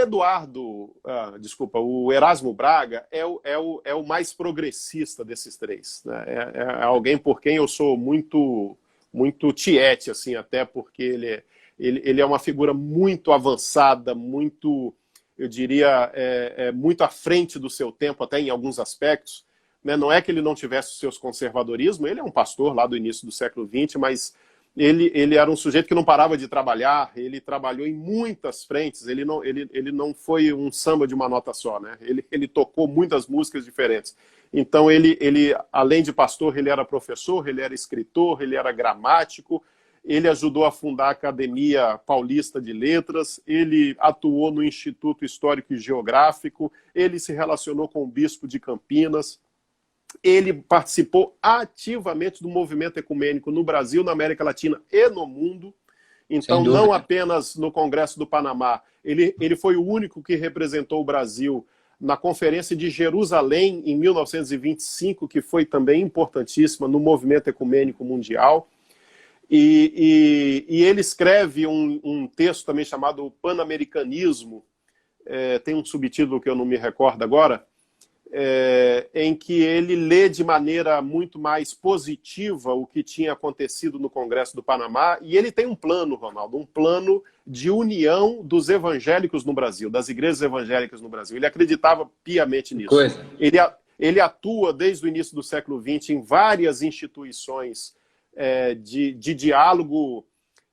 Erasmo Braga é o mais progressista desses três, né? É alguém por quem eu sou muito tiete, assim, até porque ele é uma figura muito avançada, muito, eu diria, muito à frente do seu tempo, até em alguns aspectos, né? Não é que ele não tivesse os seus conservadorismos, ele é um pastor lá do início do século XX, mas ele era um sujeito que não parava de trabalhar, ele trabalhou em muitas frentes, ele não foi um samba de uma nota só, né? Ele tocou muitas músicas diferentes. Então, além de pastor, ele era professor, ele era escritor, ele era gramático, ele ajudou a fundar a Academia Paulista de Letras, ele atuou no Instituto Histórico e Geográfico, ele se relacionou com o bispo de Campinas. Ele participou ativamente do movimento ecumênico no Brasil, na América Latina e no mundo. Então, não apenas no Congresso do Panamá. Ele foi o único que representou o Brasil na Conferência de Jerusalém, em 1925, que foi também importantíssima no movimento ecumênico mundial. E ele escreve um texto também chamado Pan-Americanismo, tem um subtítulo que eu não me recordo agora, em que ele lê de maneira muito mais positiva o que tinha acontecido no Congresso do Panamá, e ele tem um plano, Ronaldo, um plano de união dos evangélicos no Brasil, das igrejas evangélicas no Brasil. Ele acreditava piamente nisso. Ele atua desde o início do século XX em várias instituições de diálogo.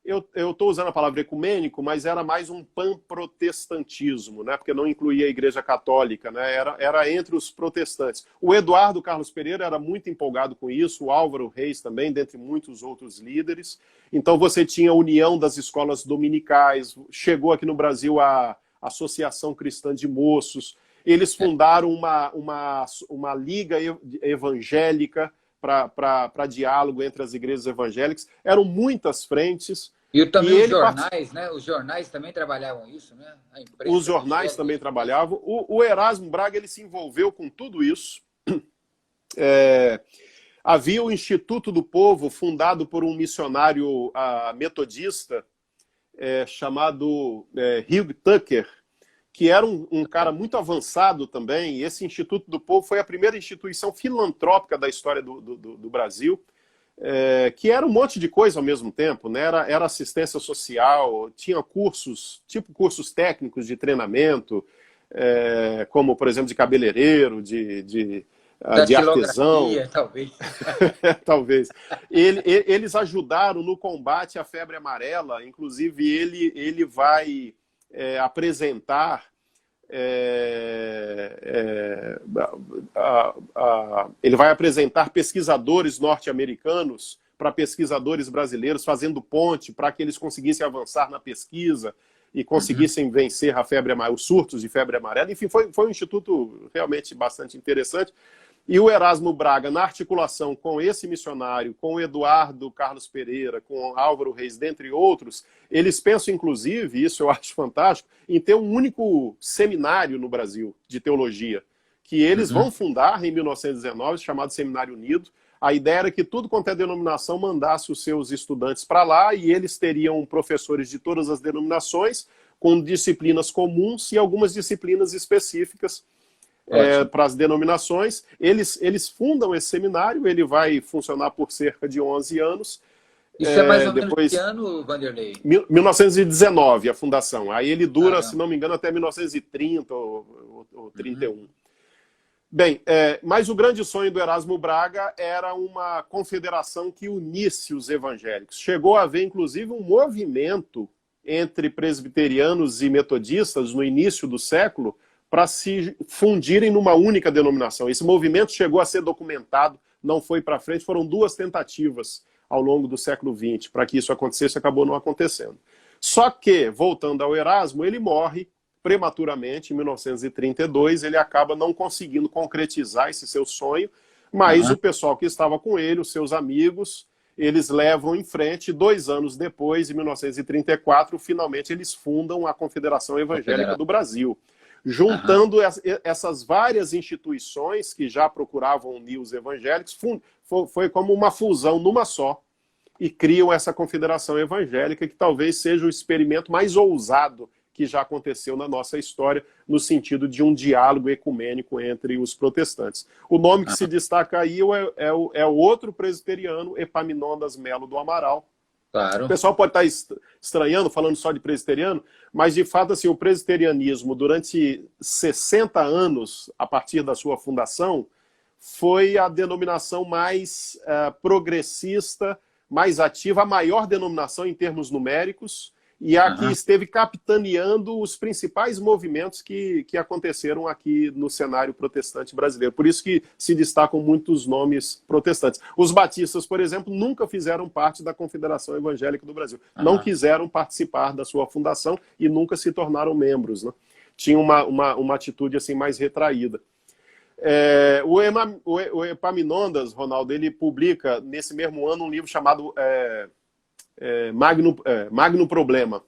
Eu estou usando a palavra ecumênico, mas era mais um panprotestantismo, né? Porque não incluía a Igreja Católica, né? Era entre os protestantes. O Eduardo Carlos Pereira era muito empolgado com isso, o Álvaro Reis também, dentre muitos outros líderes. Então você tinha a união das escolas dominicais, chegou aqui no Brasil a Associação Cristã de Moços, eles fundaram uma liga evangélica para diálogo entre as igrejas evangélicas. Eram muitas frentes.
E também os jornais, né? Os jornais também trabalhavam isso, né?
Os jornais também trabalhavam. O Erasmo Braga ele se envolveu com tudo isso. Havia o Instituto do Povo, fundado por um missionário metodista chamado Hugh Tucker, que era um cara muito avançado também. E esse Instituto do Povo foi a primeira instituição filantrópica da história do Brasil, que era um monte de coisa ao mesmo tempo, né? Era assistência social, tinha cursos, tipo cursos técnicos de treinamento, como, por exemplo, de cabeleireiro, de artesão.
Talvez.
Talvez. Eles ajudaram no combate à febre amarela, inclusive ele vai apresentar ele vai apresentar pesquisadores norte-americanos para pesquisadores brasileiros, fazendo ponte para que eles conseguissem avançar na pesquisa e conseguissem vencer a febre amarela, os surtos de febre amarela. Enfim, foi um instituto realmente bastante interessante. E o Erasmo Braga, na articulação com esse missionário, com o Eduardo Carlos Pereira, com Álvaro Reis, dentre outros, eles pensam, inclusive, isso eu acho fantástico, em ter um único seminário no Brasil de teologia, que eles vão fundar em 1919, chamado Seminário Unido. A ideia era que tudo quanto é denominação mandasse os seus estudantes para lá, e eles teriam professores de todas as denominações, com disciplinas comuns e algumas disciplinas específicas para as denominações. Eles fundam esse seminário, ele vai funcionar por cerca de 11 anos.
Isso é mais ou menos que ano, Vanderlei?
1919, a fundação. Aí ele dura, se não me engano, até 1930 ou 31. Bem, mas o grande sonho do Erasmo Braga era uma confederação que unisse os evangélicos. Chegou a haver, inclusive, um movimento entre presbiterianos e metodistas no início do século para se fundirem numa única denominação. Esse movimento chegou a ser documentado, não foi para frente, foram 2 tentativas ao longo do século XX. Para que isso acontecesse, acabou não acontecendo. Só que, voltando ao Erasmo, ele morre prematuramente, em 1932, ele acaba não conseguindo concretizar esse seu sonho, mas o pessoal que estava com ele, os seus amigos, eles levam em frente. 2 anos depois, em 1934, finalmente eles fundam a Confederação Evangélica do Brasil, juntando essas várias instituições que já procuravam unir os evangélicos. Foi como uma fusão numa só, e criam essa Confederação Evangélica, que talvez seja o experimento mais ousado que já aconteceu na nossa história, no sentido de um diálogo ecumênico entre os protestantes. O nome que se destaca aí é o outro presbiteriano, Epaminondas Melo do Amaral.
Claro.
O pessoal pode estar estranhando, falando só de presbiteriano, mas, de fato, assim, o presbiterianismo, durante 60 anos, a partir da sua fundação, foi a denominação mais progressista, mais ativa, a maior denominação em termos numéricos, e aqui esteve capitaneando os principais movimentos que aconteceram aqui no cenário protestante brasileiro. Por isso que se destacam muitos nomes protestantes. Os batistas, por exemplo, nunca fizeram parte da Confederação Evangélica do Brasil. Não quiseram participar da sua fundação e nunca se tornaram membros, né? Tinha uma atitude assim mais retraída. O Epaminondas, Ronaldo, ele publica nesse mesmo ano um livro chamado Magno Problema.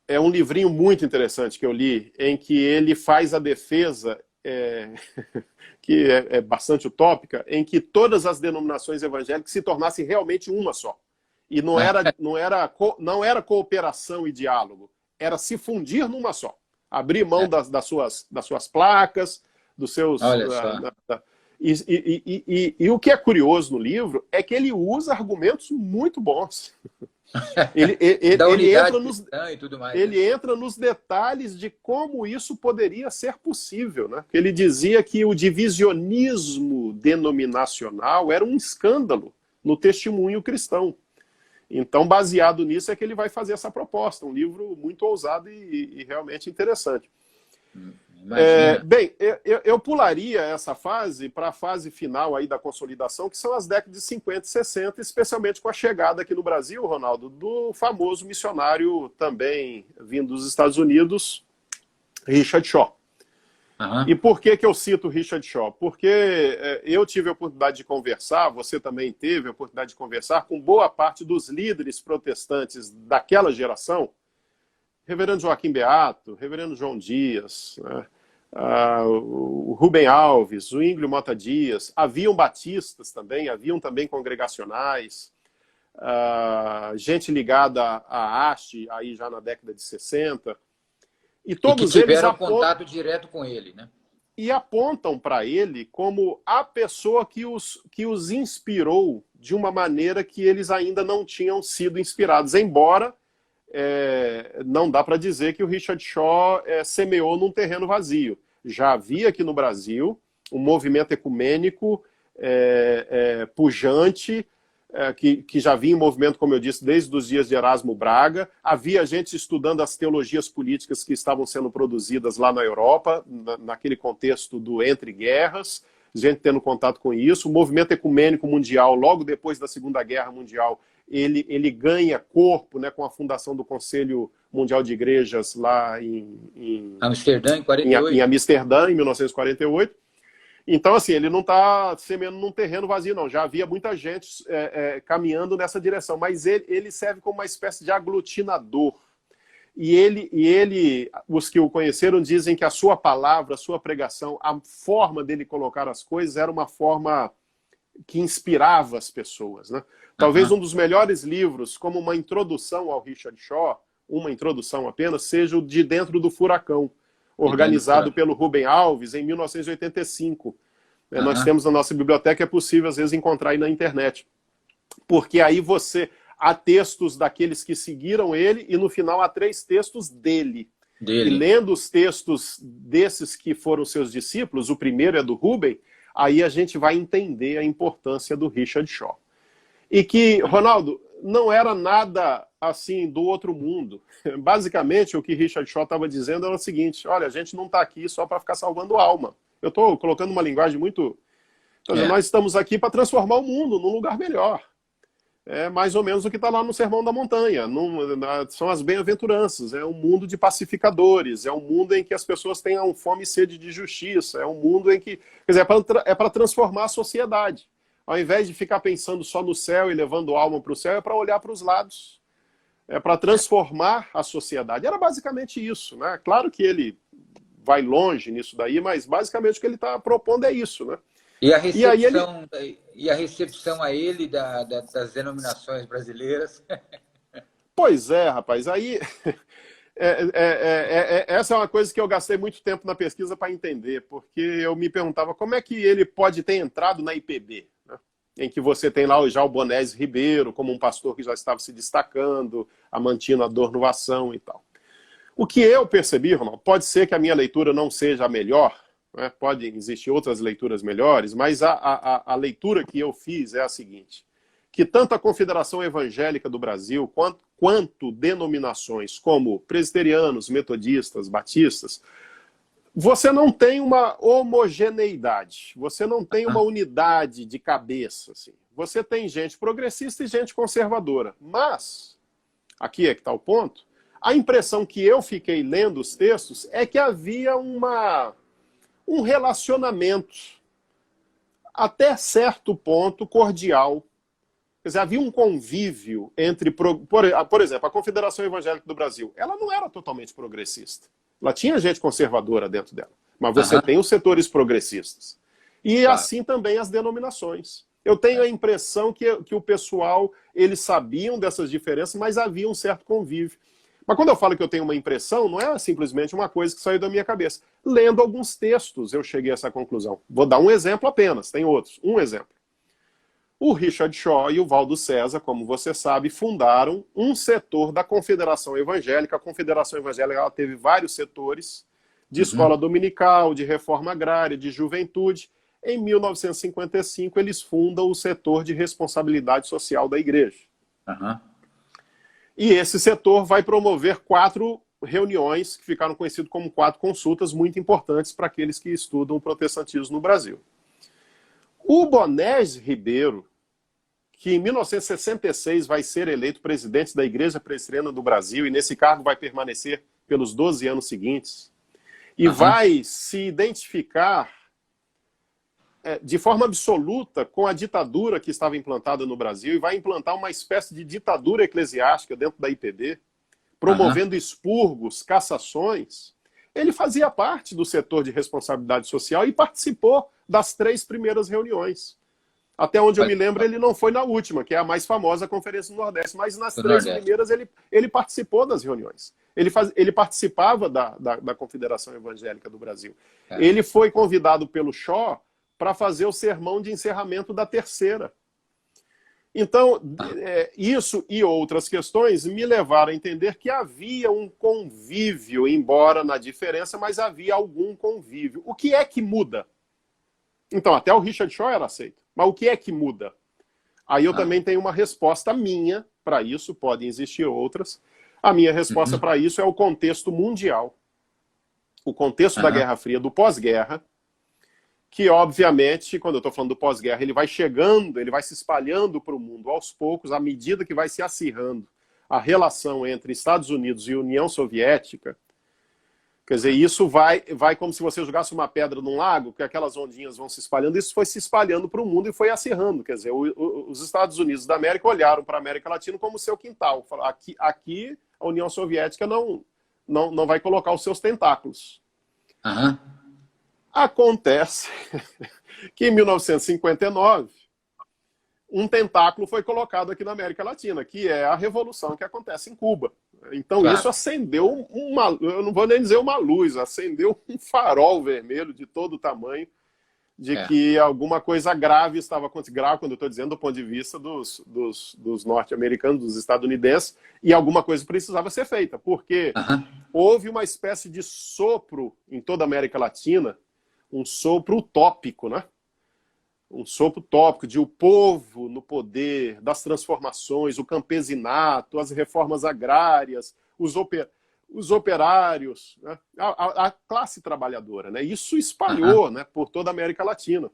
É um livrinho muito interessante que eu li, em que ele faz a defesa, que é bastante utópica, em que todas as denominações evangélicas se tornassem realmente uma só. E não era cooperação e diálogo, era se fundir numa só. Abrir mão das suas placas, dos seus...
Olha só.
E o que é curioso no livro é que ele usa argumentos muito bons. Ele entra nos detalhes de como isso poderia ser possível, né? Ele dizia que o divisionismo denominacional era um escândalo no testemunho cristão. Então, baseado nisso, é que ele vai fazer essa proposta. Um livro muito ousado e realmente interessante. Bem, eu pularia essa fase para a fase final aí da consolidação, que são as décadas de 50 e 60, especialmente com a chegada aqui no Brasil, Ronaldo, do famoso missionário também vindo dos Estados Unidos, Richard Shaw. E por que eu cito Richard Shaw? Porque eu tive a oportunidade de conversar, você também teve a oportunidade de conversar com boa parte dos líderes protestantes daquela geração, Reverendo Joaquim Beato, Reverendo João Dias, né? O Rubem Alves, o Ínglio Mota Dias, haviam batistas também, haviam também congregacionais, gente ligada à haste, aí já na década de 60. E todos
que tiveram
eles
contato direto com ele, né?
E apontam para ele como a pessoa que os inspirou de uma maneira que eles ainda não tinham sido inspirados, embora... não dá para dizer que o Richard Shaw semeou num terreno vazio. Já havia aqui no Brasil um movimento ecumênico pujante, que já vinha em movimento, como eu disse, desde os dias de Erasmo Braga. Havia gente estudando as teologias políticas que estavam sendo produzidas lá na Europa, naquele contexto do entre-guerras, gente tendo contato com isso. O movimento ecumênico mundial, logo depois da Segunda Guerra Mundial, ele ganha corpo, né, com a fundação do Conselho Mundial de Igrejas lá em
Amsterdã, em 48.
Em Amsterdã, em 1948. Então, assim, ele não está semeando num terreno vazio, não. Já havia muita gente caminhando nessa direção, mas ele serve como uma espécie de aglutinador. E ele, os que o conheceram, dizem que a sua palavra, a sua pregação, a forma dele colocar as coisas era uma forma que inspirava as pessoas, né? Talvez um dos melhores livros, como uma introdução ao Richard Shaw, uma introdução apenas, seja o De Dentro do Furacão, organizado pelo Rubem Alves em 1985. Nós temos na nossa biblioteca, é possível às vezes encontrar aí na internet. Porque aí há textos daqueles que seguiram ele e no final há 3 textos dele. E lendo os textos desses que foram seus discípulos, o primeiro é do Rubem, aí a gente vai entender a importância do Richard Shaw. E que, Ronaldo, não era nada assim do outro mundo. Basicamente, o que Richard Shaw estava dizendo era o seguinte: olha, a gente não está aqui só para ficar salvando alma. Eu estou colocando uma linguagem muito... Nós estamos aqui para transformar o mundo num lugar melhor. é mais ou menos o que está lá no Sermão da Montanha. São as bem-aventuranças, é um mundo de pacificadores, é um mundo em que as pessoas tenham fome e sede de justiça, é um mundo em que... Quer dizer, é para transformar a sociedade. Ao invés de ficar pensando só no céu e levando alma para o céu, é para olhar para os lados. É para transformar a sociedade. Era basicamente isso, né? Claro que ele vai longe nisso daí, mas basicamente o que ele está propondo é isso, né?
E a
E aí ele...
recepção, e a recepção a ele das denominações brasileiras?
Pois é, rapaz, aí essa é uma coisa que eu gastei muito tempo na pesquisa para entender, porque eu me perguntava como é que ele pode ter entrado na IPB, né? Em que você tem lá já o Bonésio Ribeiro, como um pastor que já estava se destacando, a Mantina Adornovação e tal. O que eu percebi, Ronaldo, pode ser que a minha leitura não seja a melhor, né? Podem existir outras leituras melhores, mas a leitura que eu fiz é a seguinte, que tanto a Confederação Evangélica do Brasil, quanto denominações como presbiterianos, metodistas, batistas, você não tem uma homogeneidade, você não tem uma unidade de cabeça. Assim. Você tem gente progressista e gente conservadora. Mas, aqui é que está o ponto, a impressão que eu fiquei lendo os textos é que havia um relacionamento até certo ponto cordial. Quer dizer, havia um convívio entre... Por exemplo, a Confederação Evangélica do Brasil, ela não era totalmente progressista. Ela tinha gente conservadora dentro dela. Mas você tem os setores progressistas. E assim também as denominações. Eu tenho a impressão que o pessoal, eles sabiam dessas diferenças, mas havia um certo convívio. Mas quando eu falo que eu tenho uma impressão, não é simplesmente uma coisa que saiu da minha cabeça. Lendo alguns textos, eu cheguei a essa conclusão. Vou dar um exemplo apenas, tem outros. Um exemplo. O Richard Shaw e o Valdo César, como você sabe, fundaram um setor da Confederação Evangélica. A Confederação Evangélica ela teve vários setores, de escola dominical, de reforma agrária, de juventude. Em 1955, eles fundam o setor de responsabilidade social da igreja. E esse setor vai promover 4 reuniões, que ficaram conhecidas como 4 consultas, muito importantes para aqueles que estudam o protestantismo no Brasil. O Bonésio Ribeiro, que em 1966 vai ser eleito presidente da Igreja Presbiteriana do Brasil, e nesse cargo vai permanecer pelos 12 anos seguintes, e vai se identificar de forma absoluta com a ditadura que estava implantada no Brasil, e vai implantar uma espécie de ditadura eclesiástica dentro da IPB, promovendo expurgos, cassações. Ele fazia parte do setor de responsabilidade social e participou das 3 primeiras reuniões. Até onde eu me lembro, ele não foi na última, que é a mais famosa, a Conferência do Nordeste, mas nas 3 primeiras ele participou das reuniões. Ele participava da Confederação Evangélica do Brasil. Ele foi convidado pelo Shaw para fazer o sermão de encerramento da 3ª. Então, isso e outras questões me levaram a entender que havia um convívio, embora na diferença, mas havia algum convívio. O que é que muda? Então, até o Richard Shaw era aceito. Mas o que é que muda? Aí eu também tenho uma resposta minha para isso, podem existir outras. A minha resposta para isso é o contexto mundial. O contexto da Guerra Fria, do pós-guerra, que, obviamente, quando eu estou falando do pós-guerra, ele vai chegando, ele vai se espalhando para o mundo aos poucos, à medida que vai se acirrando a relação entre Estados Unidos e União Soviética. Quer dizer, isso vai como se você jogasse uma pedra num lago, que aquelas ondinhas vão se espalhando, isso foi se espalhando para o mundo e foi acirrando. Quer dizer, os Estados Unidos da América olharam para a América Latina como seu quintal. Falaram, aqui a União Soviética não vai colocar os seus tentáculos. Acontece que em 1959, um tentáculo foi colocado aqui na América Latina, que é a revolução que acontece em Cuba. Então isso acendeu eu não vou nem dizer uma luz, acendeu um farol vermelho de todo tamanho de que alguma coisa grave estava acontecendo. Grave, quando eu estou dizendo, do ponto de vista dos norte-americanos, dos estadunidenses, e alguma coisa precisava ser feita, porque houve uma espécie de sopro em toda a América Latina, um sopro utópico, né? Um sopro utópico de o povo no poder, das transformações, o campesinato, as reformas agrárias, os operários, né? A classe trabalhadora. Né? Isso espalhou, né, por toda a América Latina.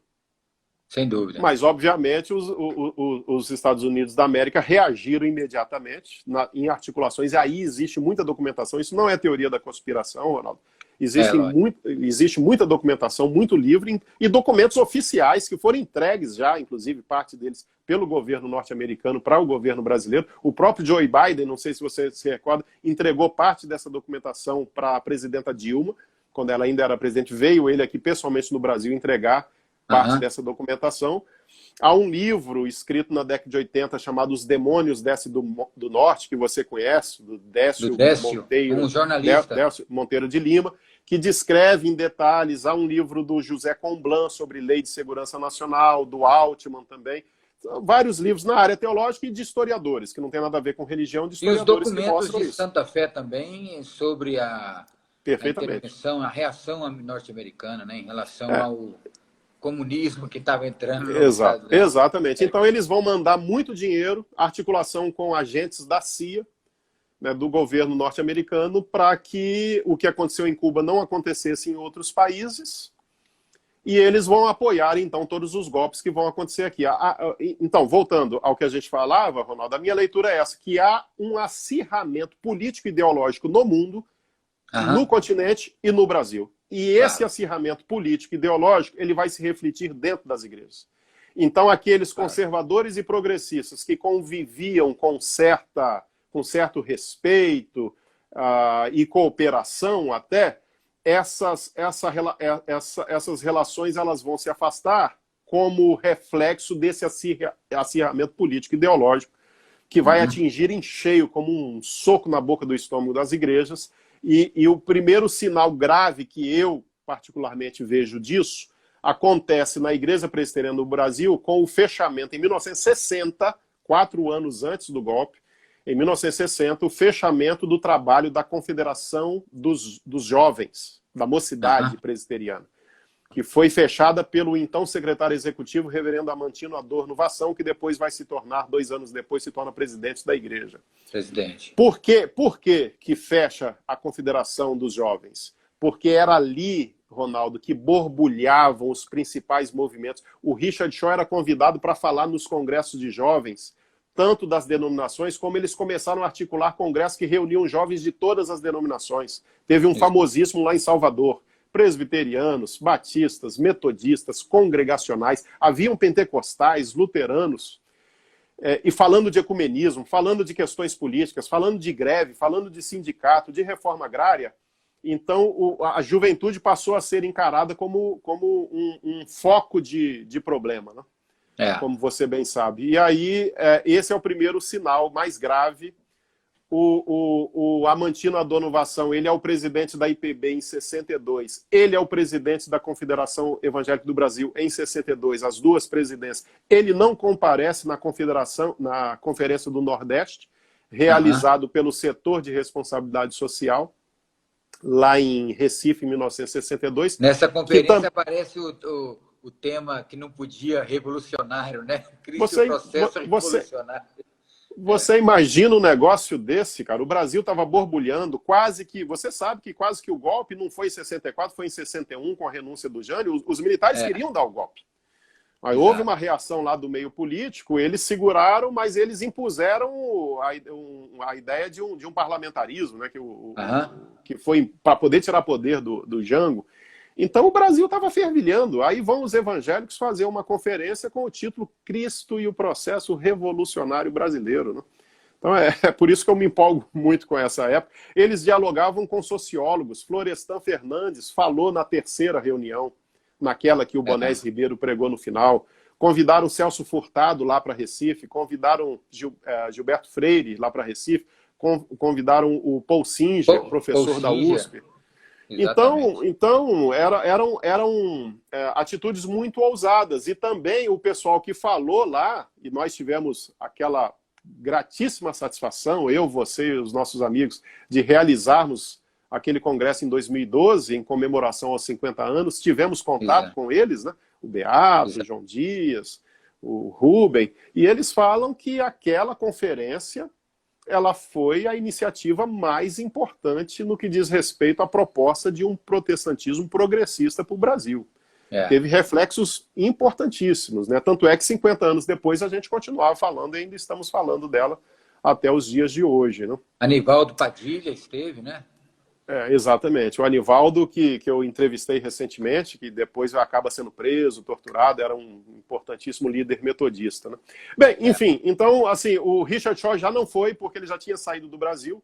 Sem dúvida.
Mas, obviamente, os Estados Unidos da América reagiram imediatamente em articulações, e aí existe muita documentação. Isso não é teoria da conspiração, Ronaldo. Existe muita documentação, muito livro, e documentos oficiais que foram entregues já, inclusive parte deles pelo governo norte-americano para o governo brasileiro. O próprio Joe Biden, não sei se você se recorda, entregou parte dessa documentação para a presidenta Dilma, quando ela ainda era presidente, veio ele aqui pessoalmente no Brasil entregar parte dessa documentação. Há um livro escrito na década de 80 chamado Os Demônios Desce do Norte, que você conhece, do Décio Monteiro,
um jornalista.
Décio Monteiro de Lima, que descreve em detalhes. Há um livro do José Comblan sobre Lei de Segurança Nacional, do Altman também. São vários livros na área teológica e de historiadores, que não tem nada a ver com religião, de historiadores que mostram isso.
E os documentos de Santa Fé também sobre a intervenção, a reação norte-americana, né, em relação ao comunismo que estava entrando no Estado.
Exatamente. Então eles vão mandar muito dinheiro, articulação com agentes da CIA, né, do governo norte-americano, para que o que aconteceu em Cuba não acontecesse em outros países, e eles vão apoiar, então, todos os golpes que vão acontecer aqui. Então, voltando ao que a gente falava, Ronaldo, a minha leitura é essa, que há um acirramento político-ideológico no mundo, no continente e no Brasil. E esse acirramento político ideológico, ele vai se refletir dentro das igrejas. Então, aqueles conservadores e progressistas que conviviam com certo respeito e cooperação até, essas relações elas vão se afastar como reflexo desse acirramento político ideológico que vai atingir em cheio, como um soco na boca do estômago das igrejas. E o primeiro sinal grave que eu particularmente vejo disso acontece na Igreja Presbiteriana do Brasil com o fechamento em 1960, 4 anos antes do golpe, em 1960, o fechamento do trabalho da Confederação dos Jovens, da Mocidade Presbiteriana, que foi fechada pelo então secretário executivo, reverendo Amantino Adorno Vassão, que depois vai se tornar, 2 anos depois, se torna presidente da igreja.
Presidente.
Por que fecha a Confederação dos Jovens? Porque era ali, Ronaldo, que borbulhavam os principais movimentos. O Richard Shaw era convidado para falar nos congressos de jovens, tanto das denominações, como eles começaram a articular congressos que reuniam jovens de todas as denominações. Teve um famosíssimo lá em Salvador. Presbiterianos, batistas, metodistas, congregacionais, haviam pentecostais, luteranos, e falando de ecumenismo, falando de questões políticas, falando de greve, falando de sindicato, de reforma agrária. Então, a juventude passou a ser encarada como um foco de problema, né? Como você bem sabe. E aí, esse é o primeiro sinal mais grave. O Amantino Adorno Vassão, ele é o presidente da IPB em 62, ele é o presidente da Confederação Evangélica do Brasil em 62, as duas presidências. Ele não comparece na Conferência do Nordeste, realizado pelo setor de responsabilidade social, lá em Recife, em 1962.
Nessa conferência aparece o tema que não podia, revolucionário, né? Cristo, processo revolucionário.
Você imagina um negócio desse, cara? O Brasil estava borbulhando, quase que... Você sabe que quase que o golpe não foi em 64, foi em 61, com a renúncia do Jânio. Os militares queriam dar o golpe. Aí houve uma reação lá do meio político, eles seguraram, mas eles impuseram a ideia de um parlamentarismo, né? Que foi para poder tirar poder do Jango. Então o Brasil estava fervilhando. Aí vão os evangélicos fazer uma conferência com o título Cristo e o Processo Revolucionário Brasileiro, né? Então é por isso que eu me empolgo muito com essa época. Eles dialogavam com sociólogos. Florestan Fernandes falou na terceira reunião, naquela que o Bonés Ribeiro pregou no final. Convidaram Celso Furtado lá para Recife, convidaram Gilberto Freire lá para Recife, convidaram o Paul Singer, professor da USP. Então eram atitudes muito ousadas. E também o pessoal que falou lá, e nós tivemos aquela gratíssima satisfação, eu, você e os nossos amigos, de realizarmos aquele congresso em 2012, em comemoração aos 50 anos, tivemos contato com eles, né? O Beato, o João Dias, o Rubem, e eles falam que aquela conferência ela foi a iniciativa mais importante no que diz respeito à proposta de um protestantismo progressista para o Brasil.
É.
teve reflexos importantíssimos, né? Tanto é que 50 anos depois a gente continuava falando e ainda estamos falando dela até os dias de hoje, né?
Anivaldo Padilha esteve, né?
Exatamente. O Anivaldo, que eu entrevistei recentemente, que depois acaba sendo preso, torturado, era um importantíssimo líder metodista, né? Bem,
É.
enfim, então, assim, o Richard Shaw já não foi, porque ele já tinha saído do Brasil.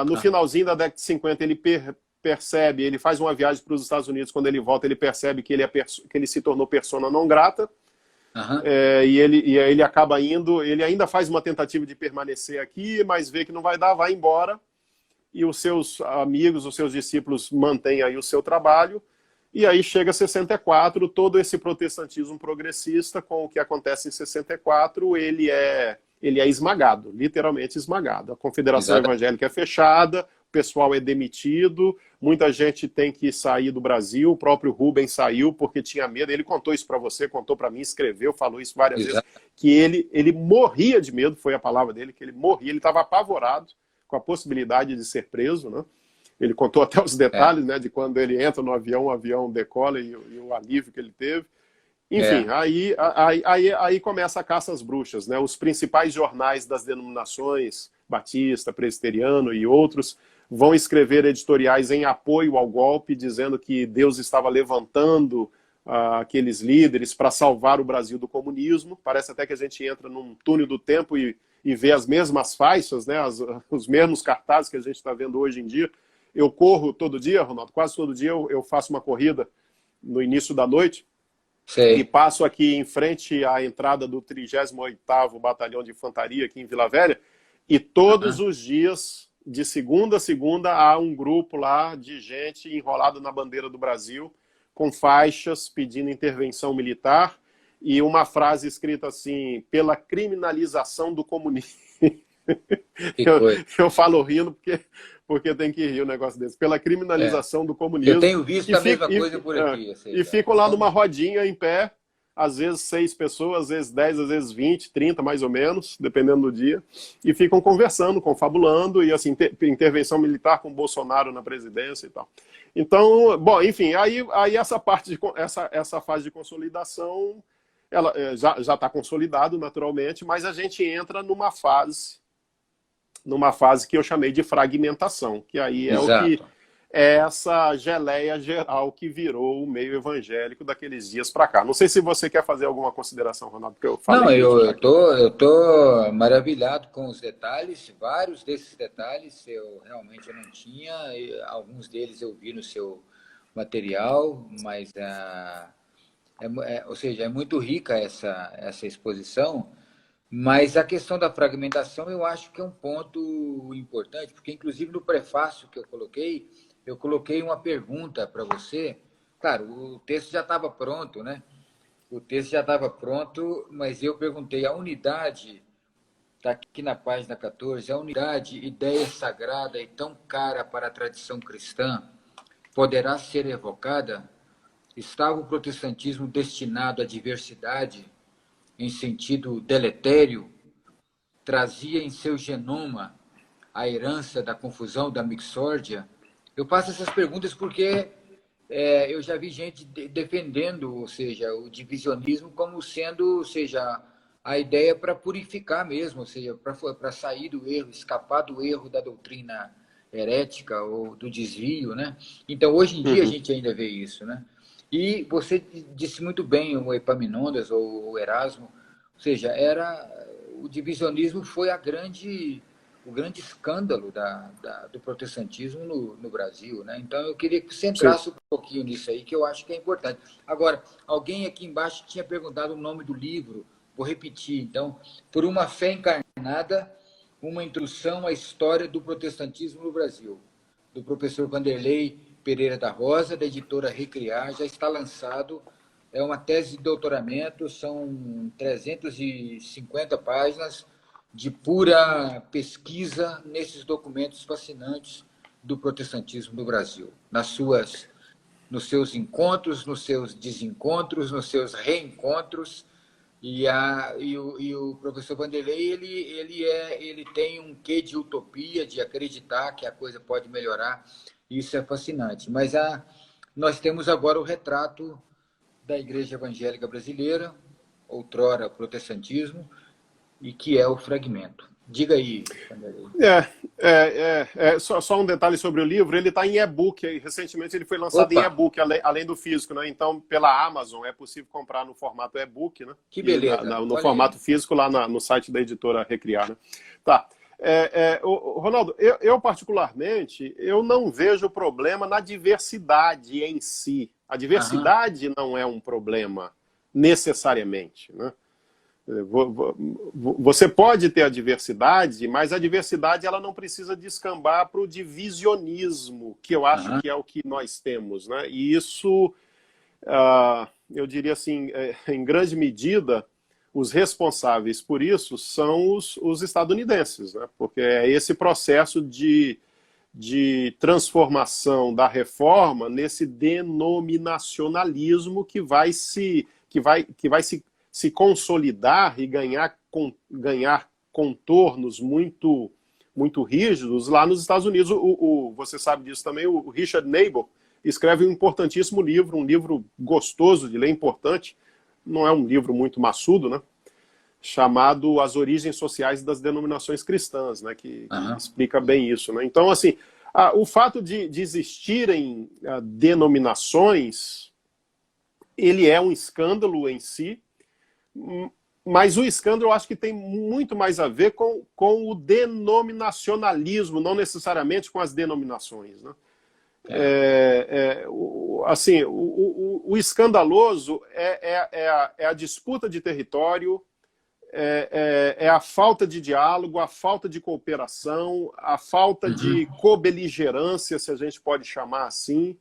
No
Ah,
finalzinho da década de 50, ele percebe, ele faz uma viagem para os Estados Unidos, quando ele volta, ele percebe que que ele se tornou persona não grata,
aham.
e aí ele acaba indo, ele ainda faz uma tentativa de permanecer aqui, mas vê que não vai dar, vai embora, e os seus amigos, os seus discípulos mantêm aí o seu trabalho, e aí chega 64, todo esse protestantismo progressista, com o que acontece em 64, ele é esmagado, literalmente esmagado. A Confederação
Exato.
Evangélica é fechada, o pessoal é demitido, muita gente tem que sair do Brasil, o próprio Rubens saiu porque tinha medo, ele contou isso para você, contou para mim, escreveu, falou isso várias vezes,
Exato.
que ele morria de medo, foi a palavra dele, que ele morria, ele estava apavorado com a possibilidade de ser preso, né? Ele contou até os
É.
detalhes, né, de quando ele entra no avião, o avião decola e o alívio que ele teve. Enfim,
É.
aí começa a caça às bruxas, né? Os principais jornais das denominações, Batista, Presbiteriano e outros, vão escrever editoriais em apoio ao golpe, dizendo que Deus estava levantando aqueles líderes para salvar o Brasil do comunismo. Parece até que a gente entra num túnel do tempo e vê as mesmas faixas, né? Os mesmos cartazes que a gente está vendo hoje em dia. Eu corro todo dia, Ronaldo, quase todo dia eu faço uma corrida no início da noite, e
Sei.
passo aqui em frente à entrada do 38º Batalhão de Infantaria aqui em Vila Velha, e todos
Aham.
os dias, de segunda a segunda, há um grupo lá de gente enrolado na bandeira do Brasil, com faixas pedindo intervenção militar, e uma frase escrita assim, pela criminalização do comunismo.
Que
Eu,
coisa.
eu falo rindo porque tem que rir um negócio desse. Pela
É.
criminalização do
Eu
comunismo.
tenho visto
E,
a
fico,
mesma coisa por aqui, ou
e
seja,
ficam lá numa
como
rodinha em pé, às vezes 6 pessoas, às vezes 10, às vezes 20, 30 mais ou menos, dependendo do dia, e ficam conversando, confabulando, e assim, intervenção militar com Bolsonaro na presidência e tal. Então, bom, enfim, aí essa parte essa fase de consolidação, ela já está consolidado naturalmente, mas a gente entra numa fase que eu chamei de fragmentação, que aí é o que
exato.
é essa geleia geral que virou o meio evangélico daqueles dias para cá. Não sei se você quer fazer alguma consideração, Ronaldo, porque eu
Não,
falei muito já aqui.
eu tô maravilhado com os detalhes, vários desses detalhes eu realmente não tinha, e alguns deles eu vi no seu material, mas ou seja, é muito rica essa exposição, mas a questão da fragmentação eu acho que é um ponto importante, porque inclusive no prefácio que eu coloquei uma pergunta para você. Claro, o texto já estava pronto, né? O texto já estava pronto, mas eu perguntei, a unidade, está aqui na página 14, a unidade, ideia sagrada e tão cara para a tradição cristã, poderá ser evocada? Estava o protestantismo destinado à diversidade em sentido deletério? Trazia em seu genoma a herança da confusão, da mixórdia? Eu faço essas perguntas porque eu já vi gente defendendo, ou seja, o divisionismo como sendo, ou seja, a ideia para purificar mesmo, ou seja, para sair do erro, escapar do erro da doutrina herética ou do desvio, né? Então, hoje em dia a
Uhum.
gente ainda vê isso, né? E você disse muito bem, o Epaminondas ou o Erasmo, ou seja, o divisionismo foi o grande escândalo do protestantismo no Brasil, né? Então eu queria que você
Sim.
entrasse um pouquinho nisso aí, que eu acho que é importante. Agora, alguém aqui embaixo tinha perguntado o nome do livro, vou repetir, então, Por uma Fé Encarnada, uma introdução à história do protestantismo no Brasil, do professor Vanderlei Pereira da Rosa, da editora Recriar, já está lançado. É uma tese de doutoramento, são 350 páginas de pura pesquisa nesses documentos fascinantes do protestantismo no Brasil, nos seus encontros, nos seus desencontros, nos seus reencontros. E o professor Vanderlei ele tem um quê de utopia, de acreditar que a coisa pode melhorar. Isso é fascinante. Mas nós temos agora o retrato da Igreja Evangélica Brasileira, outrora protestantismo, e que é o Fragmento. Diga aí, Vanderlei.
Só um detalhe sobre o livro, ele está em e-book, recentemente ele foi lançado em e-book, além do físico, né? Então, pela Amazon, é possível comprar no formato e-book, né?
Que beleza.
No formato físico, lá no site da editora Recriar, né? Tá. Ronaldo, eu particularmente, eu não vejo problema na diversidade em si. A diversidade não é um problema, necessariamente, né? Você pode ter a diversidade, mas a diversidade ela não precisa descambar para o divisionismo, que eu acho que é o que nós temos, né? E isso, eu diria assim, em grande medida, os responsáveis por isso são os estadunidenses, né? Porque é esse processo de transformação da reforma nesse denominacionalismo que vai se consolidar e ganhar contornos muito rígidos lá nos Estados Unidos. Você sabe disso também, o Richard Niebuhr escreve um importantíssimo livro, um livro gostoso de ler, importante, não é um livro muito maçudo, né? Chamado As Origens Sociais das Denominações Cristãs, né? Que explica bem isso, né? Então, assim, o fato de existirem denominações, ele é um escândalo em si, mas o escândalo eu acho que tem muito mais a ver com o denominacionalismo, não necessariamente com as denominações, né? Assim, o escandaloso é a disputa de território, é a falta de diálogo, a falta de cooperação, a falta de cobeligerância, se a gente pode chamar assim,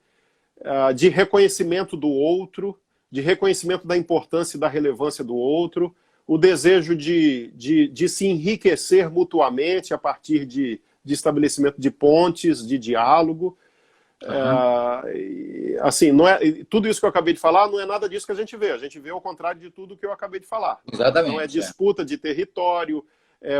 de reconhecimento do outro, de reconhecimento da importância e da relevância do outro, o desejo de se enriquecer mutuamente a partir de estabelecimento de pontes, de diálogo. Assim, tudo isso que eu acabei de falar não é nada disso que a gente vê. A gente vê o contrário de tudo que eu acabei de falar.
Exatamente.
Então é disputa de território,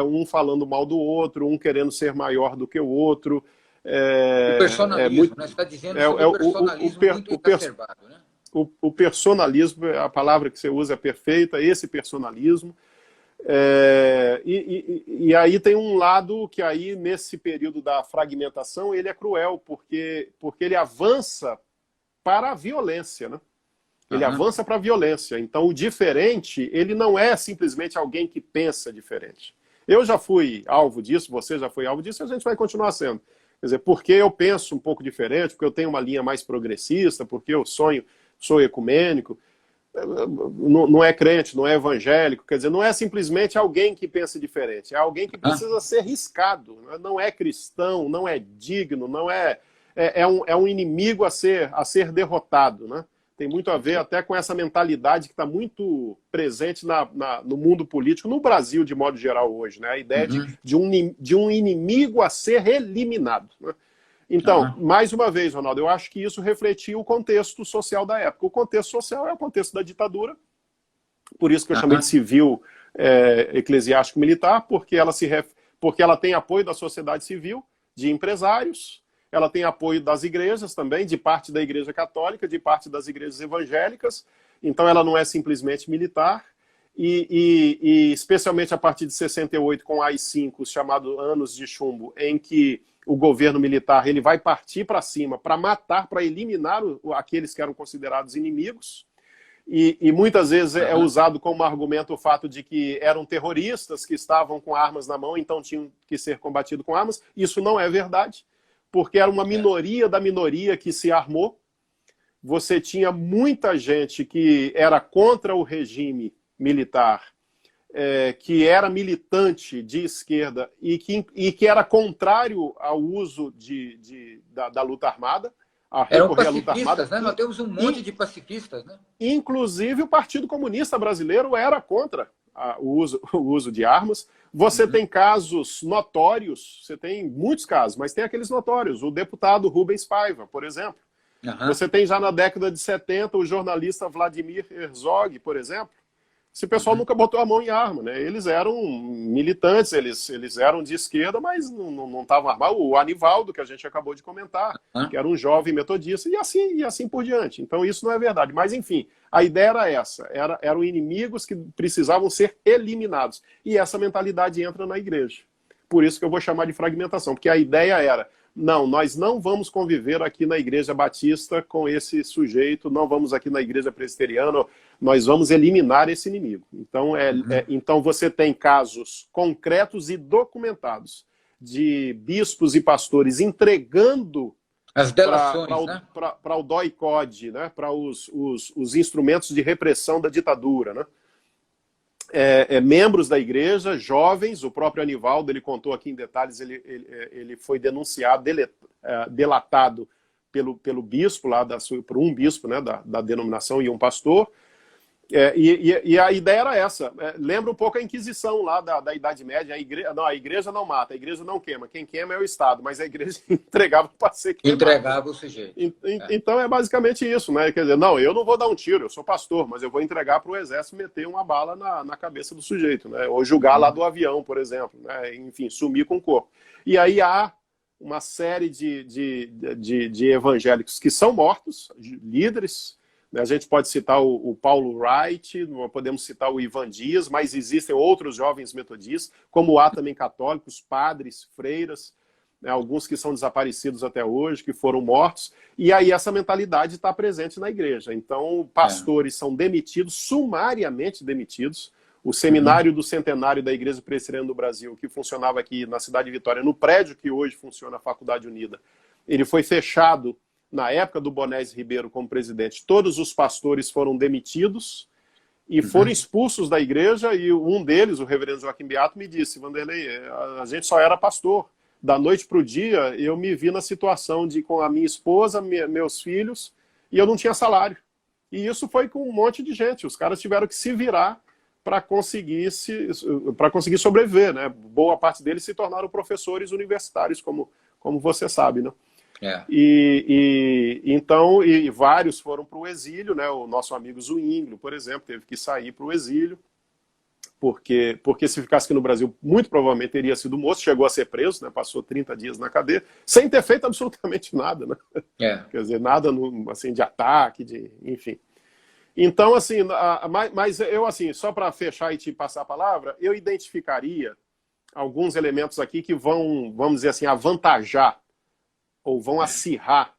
um falando mal do outro, um querendo ser maior do que o outro.
O personalismo, né? Você está dizendo sobre o personalismo muito exacerbado, né?
O personalismo, a palavra que você usa é perfeita, esse personalismo. E aí tem um lado que aí, nesse período da fragmentação, ele é cruel, porque ele avança para a violência, né? Ele avança para a violência. Então, o diferente, ele não é simplesmente alguém que pensa diferente. Eu já fui alvo disso, você já foi alvo disso, e a gente vai continuar sendo. Quer dizer, porque eu penso um pouco diferente, porque eu tenho uma linha mais progressista, porque eu sou ecumênico, não é crente, não é evangélico, quer dizer, não é simplesmente alguém que pensa diferente, é alguém que precisa ser riscado, não é cristão, não é digno, não é um inimigo a ser derrotado, né? Tem muito a ver até com essa mentalidade que está muito presente no mundo político, no Brasil de modo geral hoje, né? A ideia de um inimigo a ser eliminado, né? Então, mais uma vez, Ronaldo, eu acho que isso refletia o contexto social da época. O contexto social é o contexto da ditadura, por isso que eu chamei de civil eclesiástico-militar, porque ela tem apoio da sociedade civil, de empresários, ela tem apoio das igrejas também, de parte da Igreja Católica, de parte das igrejas evangélicas, então ela não é simplesmente militar, e especialmente a partir de 68, com o AI-5, os chamados anos de chumbo, em que o governo militar ele vai partir para cima para matar, para eliminar aqueles que eram considerados inimigos, e muitas vezes é usado como argumento o fato de que eram terroristas que estavam com armas na mão, então tinham que ser combatidos com armas. Isso não é verdade, porque era uma minoria da minoria que se armou. Você tinha muita gente que era contra o regime militar, que era militante de esquerda e que era contrário ao uso da luta armada.
Eram pacifistas, né? Nós temos um monte de pacifistas, né?
Inclusive o Partido Comunista Brasileiro era contra o uso de armas. Você tem casos notórios, você tem muitos casos, mas tem aqueles notórios. O deputado Rubens Paiva, por exemplo. Você tem já na década de 70 o jornalista Vladimir Herzog, por exemplo, esse pessoal nunca botou a mão em arma, né? Eles eram militantes, eles eram de esquerda, mas não estavam armados. O Anivaldo, que a gente acabou de comentar, que era um jovem metodista, e assim por diante. Então isso não é verdade. Mas, enfim, a ideia era essa. Eram inimigos que precisavam ser eliminados. E essa mentalidade entra na igreja. Por isso que eu vou chamar de fragmentação, porque a ideia era, não, nós não vamos conviver aqui na igreja batista com esse sujeito, não vamos aqui na igreja presbiteriana, nós vamos eliminar esse inimigo. Então, então você tem casos concretos e documentados de bispos e pastores entregando
as delações,
para o DOI-CODE, né, para os instrumentos de repressão da ditadura, né? Membros da igreja, jovens, o próprio Anivaldo, ele contou aqui em detalhes, ele foi denunciado, delatado pelo bispo, por um bispo, né, da denominação, e um pastor. E a ideia era essa. Lembra um pouco a Inquisição lá da Idade Média. A igreja não mata, a igreja não queima. Quem queima é o Estado, mas a igreja entregava para ser queimado.
Entregava o sujeito.
Então é basicamente isso, né? Quer dizer, não, eu não vou dar um tiro, eu sou pastor, mas eu vou entregar para o exército meter uma bala na cabeça do sujeito, né? Ou jogar lá do avião, por exemplo, né? Enfim, sumir com o corpo. E aí há uma série de evangélicos que são mortos, líderes. A gente pode citar o Paulo Wright, podemos citar o Ivan Dias, mas existem outros jovens metodistas, como há também católicos, padres, freiras, né, alguns que são desaparecidos até hoje, que foram mortos, e aí essa mentalidade está presente na igreja. Então, pastores são demitidos, sumariamente demitidos. O seminário do centenário da Igreja Presbiteriana do Brasil, que funcionava aqui na cidade de Vitória, no prédio que hoje funciona a Faculdade Unida, ele foi fechado na época do Bonés Ribeiro como presidente. Todos os pastores foram demitidos e foram expulsos da igreja, e um deles, o reverendo Joaquim Beato, me disse: Vanderlei, a gente só era pastor. Da noite para o dia, eu me vi na situação de, com a minha esposa, meus filhos, e eu não tinha salário. E isso foi com um monte de gente. Os caras tiveram que se virar para conseguir sobreviver, né? Boa parte deles se tornaram professores universitários, como você sabe, né? Então, vários foram para o exílio, né? O nosso amigo Zuínglio, por exemplo, teve que sair para o exílio, porque se ficasse aqui no Brasil, muito provavelmente teria sido morto, chegou a ser preso, né? Passou 30 dias na cadeia, sem ter feito absolutamente nada, né? Quer dizer, nada assim, de ataque, enfim. Então, assim, mas eu, assim, só para fechar e te passar a palavra, eu identificaria alguns elementos aqui que vão, vamos dizer assim, avantajar ou vão acirrar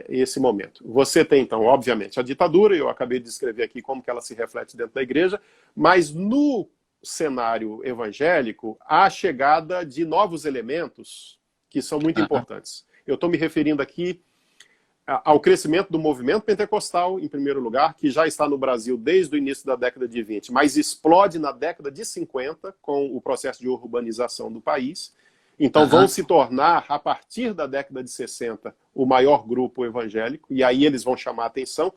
esse momento. Você tem, então, obviamente, a ditadura, eu acabei de descrever aqui como que ela se reflete dentro da igreja, mas no cenário evangélico, há a chegada de novos elementos que são muito importantes. Eu estou me referindo aqui ao crescimento do movimento pentecostal, em primeiro lugar, que já está no Brasil desde o início da década de 20, mas explode na década de 50 com o processo de urbanização do país. Então vão se tornar, a partir da década de 60, o maior grupo evangélico, e aí eles vão chamar a atenção.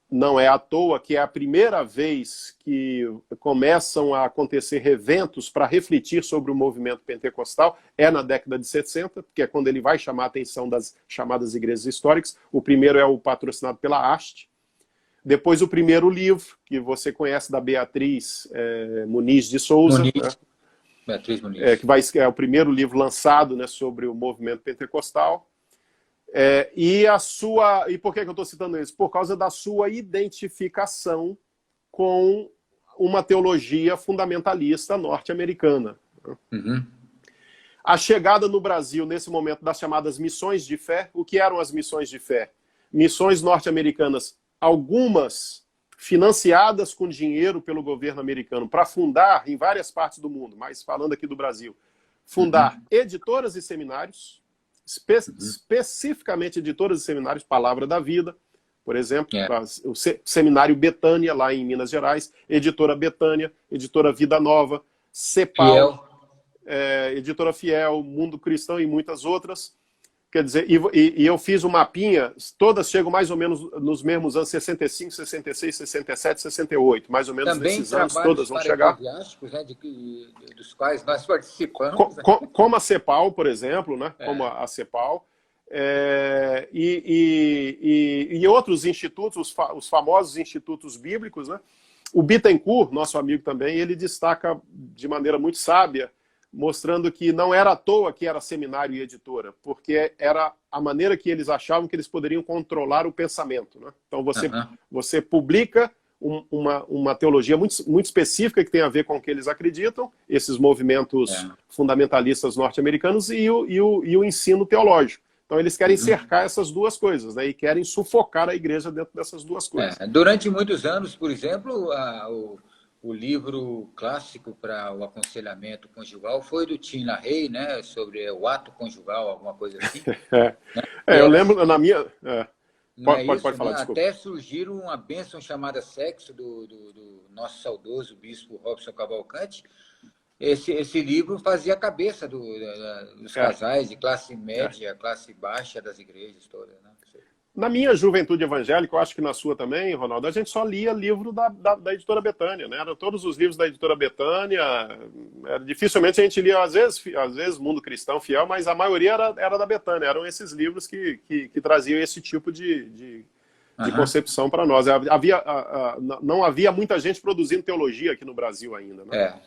Não é à toa que é a primeira vez que começam a acontecer eventos para refletir sobre o movimento pentecostal, é na década de 60, que é quando ele vai chamar a atenção das chamadas igrejas históricas. O primeiro é o patrocinado pela Haste. Depois o primeiro livro, que você conhece, da Beatriz Muniz de Souza, né?
Beatriz Muniz.
Que é o primeiro livro lançado, né, sobre o movimento pentecostal. E por que eu estou citando isso? Por causa da sua identificação com uma teologia fundamentalista norte-americana. A chegada no Brasil, nesse momento, das chamadas missões de fé. O que eram as missões de fé? Missões norte-americanas, algumas financiadas com dinheiro pelo governo americano, para fundar em várias partes do mundo, mas falando aqui do Brasil, fundar editoras e seminários, especificamente editoras e seminários, Palavra da Vida, por exemplo, o Seminário Betânia, lá em Minas Gerais, Editora Betânia, Editora Vida Nova, CEPAL, Editora Fiel, Mundo Cristão e muitas outras. Quer dizer, e eu fiz um mapinha, todas chegam mais ou menos nos mesmos anos, 65, 66, 67, 68, mais ou menos
também
nesses anos todas vão chegar.
Né, dos quais nós participamos.
Como a CEPAL, por exemplo, né? Como a CEPAL. E outros institutos, os famosos institutos bíblicos, né? O Bittencourt, nosso amigo também, ele destaca de maneira muito sábia, mostrando que não era à toa que era seminário e editora, porque era a maneira que eles achavam que eles poderiam controlar o pensamento, né? Então você publica uma teologia muito específica que tem a ver com o que eles acreditam, esses movimentos fundamentalistas norte-americanos e o ensino teológico. Então eles querem cercar essas duas coisas, né? E querem sufocar a igreja dentro dessas duas coisas.
Durante muitos anos, por exemplo, o livro clássico para o aconselhamento conjugal foi do Tim LaHaye, né? Sobre o ato conjugal, alguma coisa assim.
Eu lembro na minha... Pode falar,
né?
desculpa.
Até surgiu uma bênção chamada Sexo, do nosso saudoso bispo Robson Cavalcante. Esse livro fazia a cabeça dos casais de classe média, classe baixa das igrejas todas, né?
Na minha juventude evangélica, eu acho que na sua também, Ronaldo, a gente só lia livro da editora Betânia, né? Eram todos os livros da editora Betânia. Dificilmente a gente lia, às vezes Mundo Cristão Fiel, mas a maioria era da Betânia. Eram esses livros que traziam esse tipo de concepção para nós. Não havia muita gente produzindo teologia aqui no Brasil ainda, né?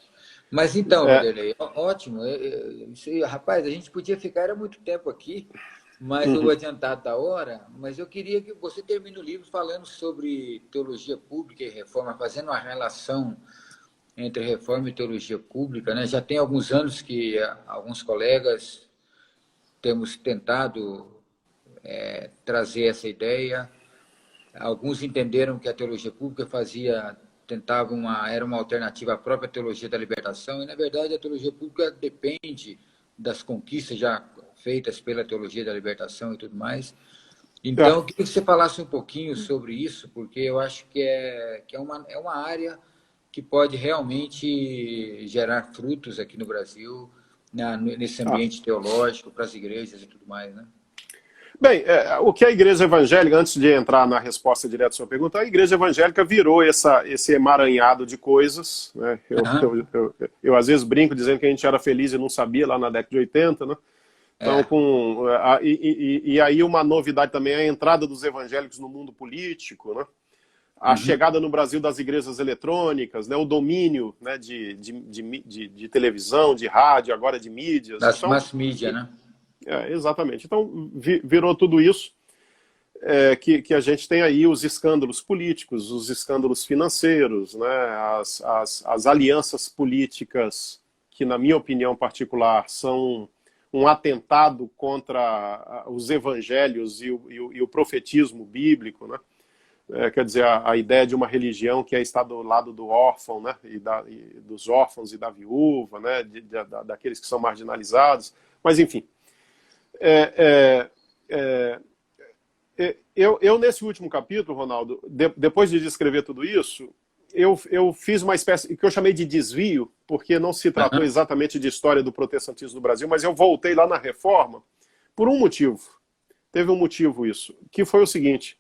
Mas então, Vanderlei, ótimo. Rapaz, a gente podia ficar era muito tempo aqui, mas eu vou adiantar da hora. Mas eu queria que você termine o livro falando sobre teologia pública e reforma, fazendo uma relação entre reforma e teologia pública, né? Já tem alguns anos que alguns colegas temos tentado trazer essa ideia. Alguns entenderam que a teologia pública era uma alternativa à própria teologia da libertação, e, na verdade, a teologia pública depende das conquistas já feitas pela teologia da libertação e tudo mais. Então, eu queria que você falasse um pouquinho sobre isso, porque eu acho que é uma área que pode realmente gerar frutos aqui no Brasil, nesse ambiente teológico, para as igrejas e tudo mais, né?
Bem, o que a igreja evangélica, antes de entrar na resposta direta à sua pergunta, a igreja evangélica virou esse emaranhado de coisas, né? Eu às vezes brinco dizendo que a gente era feliz e não sabia lá na década de 80, né? Então, e aí uma novidade também é a entrada dos evangélicos no mundo político, né? A chegada no Brasil das igrejas eletrônicas, né? O domínio, né? de televisão, de rádio, agora de mídias.
Das mass media, né?
Exatamente. Então, virou tudo isso que a gente tem aí, os escândalos políticos, os escândalos financeiros, né, as alianças políticas, que, na minha opinião particular, são um atentado contra os evangelhos e o profetismo bíblico, né? Quer dizer, a ideia de uma religião que é estar do lado do órfão, né, e dos órfãos e da viúva, né, daqueles que são marginalizados, mas enfim. Eu, nesse último capítulo, Ronaldo, depois de descrever tudo isso, eu fiz uma espécie, que eu chamei de desvio, porque não se tratou exatamente de história do protestantismo do Brasil, mas eu voltei lá na Reforma por um motivo. Teve um motivo isso, que foi o seguinte: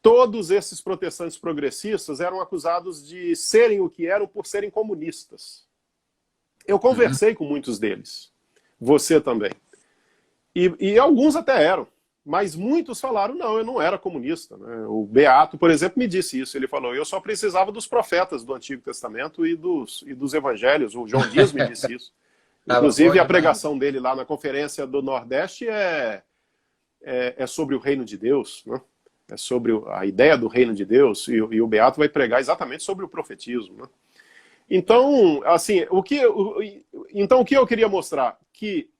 todos esses protestantes progressistas eram acusados de serem o que eram por serem comunistas. Eu conversei com muitos deles, você também. E alguns até eram, mas muitos falaram, não, eu não era comunista, né? O Beato, por exemplo, me disse isso. Ele falou, eu só precisava dos profetas do Antigo Testamento e dos evangelhos. O João Dias me disse isso. Inclusive, a pregação dele lá na Conferência do Nordeste é sobre o reino de Deus, né? É sobre a ideia do reino de Deus, e o Beato vai pregar exatamente sobre o profetismo, né? Então, assim, o que eu queria mostrar? Que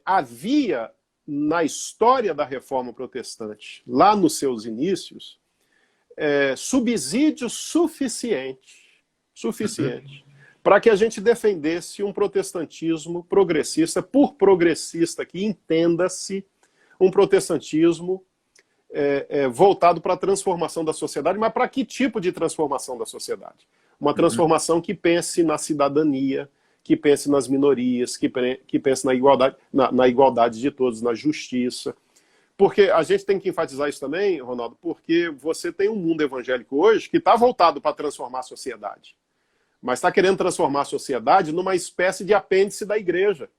havia na história da Reforma Protestante, lá nos seus inícios, subsídio suficiente para que a gente defendesse um protestantismo progressista, por progressista que entenda-se, um protestantismo voltado para a transformação da sociedade. Mas para que tipo de transformação da sociedade? Uma transformação que pense na cidadania, que pense nas minorias, que pense na igualdade de todos, na justiça. Porque a gente tem que enfatizar isso também, Ronaldo, porque você tem um mundo evangélico hoje que está voltado para transformar a sociedade, mas está querendo transformar a sociedade numa espécie de apêndice da igreja,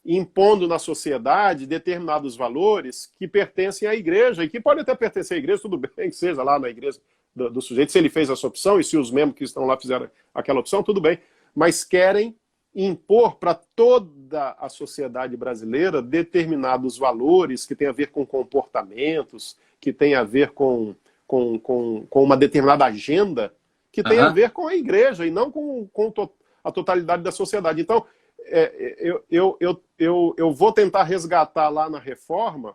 impondo na sociedade determinados valores que pertencem à igreja, e que podem até pertencer à igreja, tudo bem que seja lá na igreja do sujeito, se ele fez essa opção e se os membros que estão lá fizeram aquela opção, tudo bem. Mas querem impor para toda a sociedade brasileira determinados valores que têm a ver com comportamentos, que têm a ver com uma determinada agenda, que tem a ver com a igreja e não com a totalidade da sociedade. Então, eu vou tentar resgatar lá na Reforma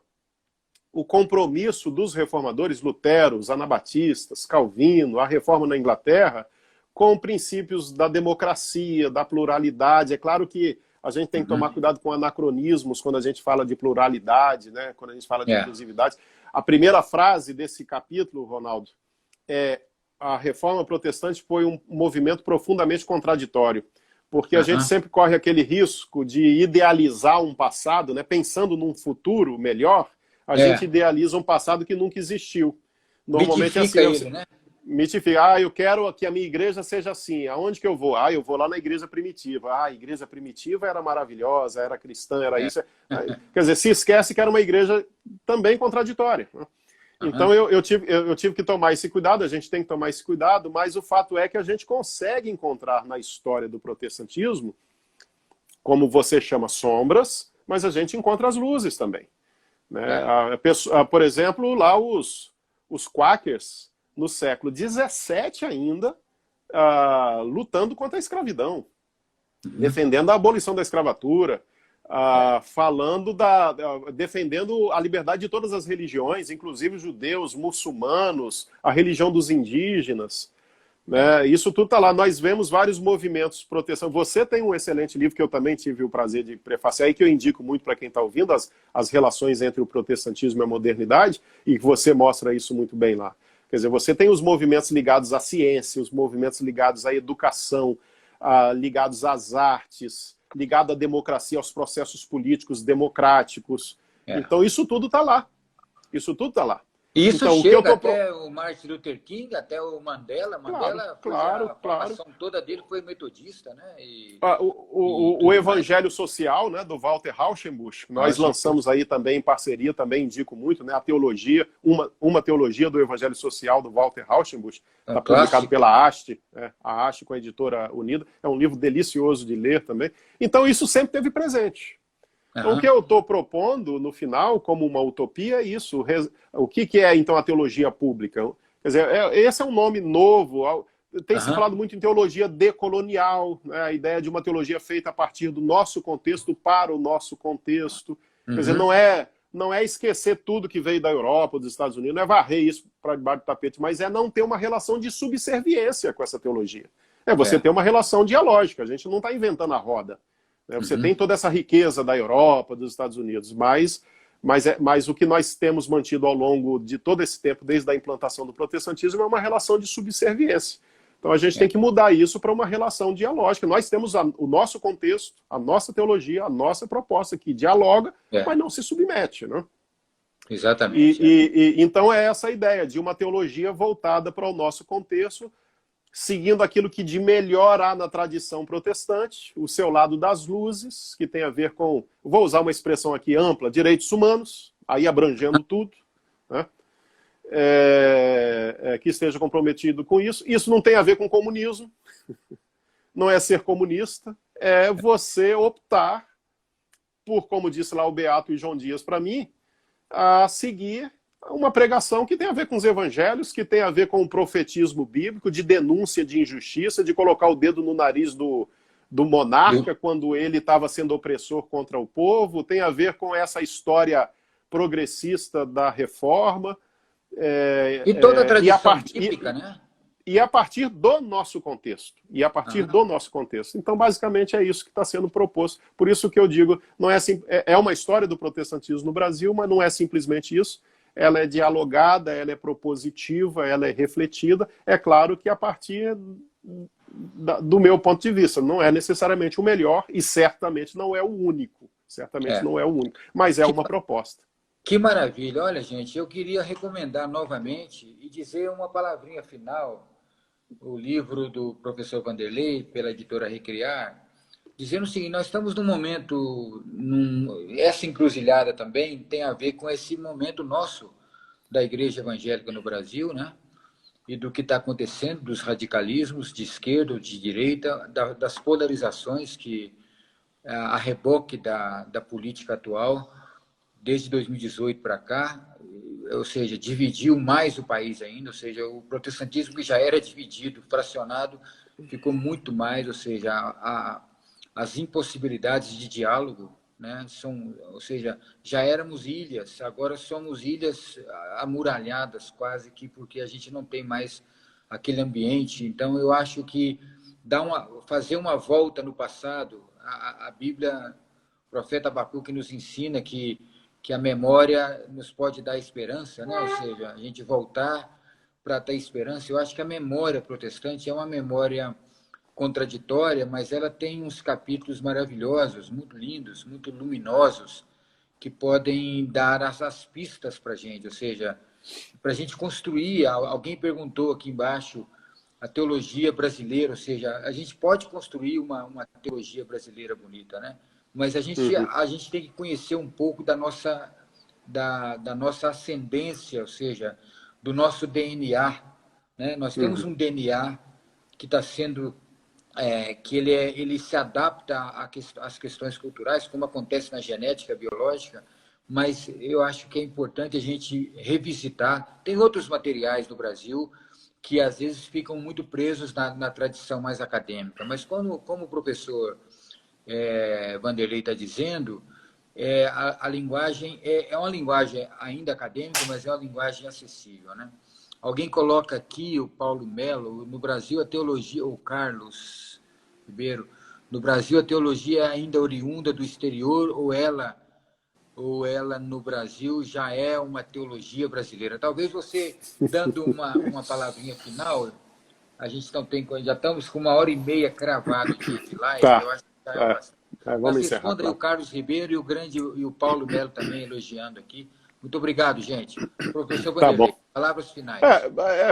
o compromisso dos reformadores, Lutero, os anabatistas, Calvino, a Reforma na Inglaterra, com princípios da democracia, da pluralidade. É claro que a gente tem que tomar cuidado com anacronismos quando a gente fala de pluralidade, né? Quando a gente fala de inclusividade. A primeira frase desse capítulo, Ronaldo, é: a Reforma Protestante foi um movimento profundamente contraditório, porque a gente sempre corre aquele risco de idealizar um passado, né? Pensando num futuro melhor, a gente idealiza um passado que nunca existiu. Normalmente
mitifica
é assim,
ele, né?
Mitifica. Eu quero que a minha igreja seja assim. Aonde que eu vou? Eu vou lá na igreja primitiva. A igreja primitiva era maravilhosa, era cristã, era isso. Quer dizer, se esquece que era uma igreja também contraditória, né? Então eu tive que tomar esse cuidado, a gente tem que tomar esse cuidado, mas o fato é que a gente consegue encontrar na história do protestantismo, como você chama, sombras, mas a gente encontra as luzes também, né? Por exemplo, lá os quakers, no século XVII ainda, lutando contra a escravidão, defendendo a abolição da escravatura, defendendo a liberdade de todas as religiões, inclusive judeus, muçulmanos, a religião dos indígenas, né? Isso tudo está lá. Nós vemos vários movimentos de proteção. Você tem um excelente livro que eu também tive o prazer de prefaciar e que eu indico muito para quem está ouvindo, as relações entre o protestantismo e a modernidade, e você mostra isso muito bem lá. Quer dizer, você tem os movimentos ligados à ciência, os movimentos ligados à educação, ligados às artes, ligado à democracia, aos processos políticos democráticos. Então, isso tudo está lá. Isso tudo está lá.
Isso
então,
chega até o Martin Luther King, até o Mandela.
Claro.
A formação toda dele foi metodista, né?
O Evangelho Social, né, do Walter Rauschenbusch, nós lançamos aí também em parceria, também indico muito, né, a teologia, uma teologia do Evangelho Social do Walter Rauschenbusch, está publicado pela Haste, né, a Haste com a Editora Unida. É um livro delicioso de ler também. Então isso sempre teve presente. Então, o que eu estou propondo, no final, como uma utopia, é isso. O que é, então, a teologia pública? Quer dizer, esse é um nome novo. Tem se falado muito em teologia decolonial, né? A ideia de uma teologia feita a partir do nosso contexto para o nosso contexto. Quer dizer, não é esquecer tudo que veio da Europa, dos Estados Unidos, não é varrer isso para debaixo do tapete, mas é não ter uma relação de subserviência com essa teologia. É você ter uma relação dialógica. A gente não está inventando a roda. Você tem toda essa riqueza da Europa, dos Estados Unidos, mas o que nós temos mantido ao longo de todo esse tempo, desde a implantação do protestantismo, é uma relação de subserviência. Então a gente tem que mudar isso para uma relação dialógica. Nós temos o nosso contexto, a nossa teologia, a nossa proposta, que dialoga, mas não se submete, né?
Exatamente.
Então é essa a ideia de uma teologia voltada para o nosso contexto, seguindo aquilo que de melhor há na tradição protestante, o seu lado das luzes, que tem a ver com, vou usar uma expressão aqui ampla, direitos humanos, aí abrangendo tudo, né? Que esteja comprometido com isso. Isso não tem a ver com comunismo, não é ser comunista, é você optar por, como disse lá o Beato e João Dias para mim, a seguir uma pregação que tem a ver com os evangelhos, que tem a ver com o profetismo bíblico, de denúncia de injustiça, de colocar o dedo no nariz do monarca quando ele estava sendo opressor contra o povo, tem a ver com essa história progressista da reforma.
E toda a tradição bíblica, né?
E a partir do nosso contexto. Do nosso contexto. Então, basicamente, é isso que está sendo proposto. Por isso que eu digo, não é uma história do protestantismo no Brasil, mas não é simplesmente isso. Ela é dialogada, ela é propositiva, ela é refletida. É claro que a partir do meu ponto de vista, não é necessariamente o melhor e certamente não é o único. Não é o único, mas é uma proposta.
Que maravilha. Olha, gente, eu queria recomendar novamente e dizer uma palavrinha final, o livro do professor Vanderlei, pela editora Recriar, dizendo o seguinte: nós estamos num momento, essa encruzilhada também tem a ver com esse momento nosso da Igreja Evangélica no Brasil, né? e do que está acontecendo, dos radicalismos de esquerda ou de direita, das polarizações que a reboque da política atual, desde 2018 para cá, ou seja, dividiu mais o país ainda, ou seja, o protestantismo que já era dividido, fracionado, ficou muito mais, ou seja, as impossibilidades de diálogo, né, ou seja, já éramos ilhas, agora somos ilhas amuralhadas quase que, porque a gente não tem mais aquele ambiente. Então, eu acho que fazer uma volta no passado, a Bíblia, o profeta Abacuque nos ensina que a memória nos pode dar esperança, né? Ou seja, a gente voltar para ter esperança. Eu acho que a memória protestante é uma memória contraditória, mas ela tem uns capítulos maravilhosos, muito lindos, muito luminosos, que podem dar as pistas para a gente, ou seja, para a gente construir. Alguém perguntou aqui embaixo a teologia brasileira, ou seja, a gente pode construir uma teologia brasileira bonita, né? Mas a gente tem que conhecer um pouco da nossa ascendência, ou seja, do nosso DNA, né? Nós temos um DNA que está sendo que ele se adapta às questões culturais, como acontece na genética biológica, mas eu acho que é importante a gente revisitar. Tem outros materiais no Brasil que às vezes ficam muito presos na tradição mais acadêmica, mas como o professor Vanderlei está dizendo, a linguagem é uma linguagem ainda acadêmica, mas é uma linguagem acessível, né? Alguém coloca aqui, o Paulo Melo, no Brasil a teologia, o Carlos Ribeiro, no Brasil a teologia é ainda oriunda do exterior ou ela no Brasil já é uma teologia brasileira? Talvez você, dando uma palavrinha final, a gente não tem, já estamos com 1h30 cravado de live,
Tá.
eu acho que já é bastante.
Vamos encerrar.
Responda aí o Carlos Ribeiro e o Paulo Melo também elogiando aqui. Muito obrigado, gente. Professor Vanderlei, palavras finais.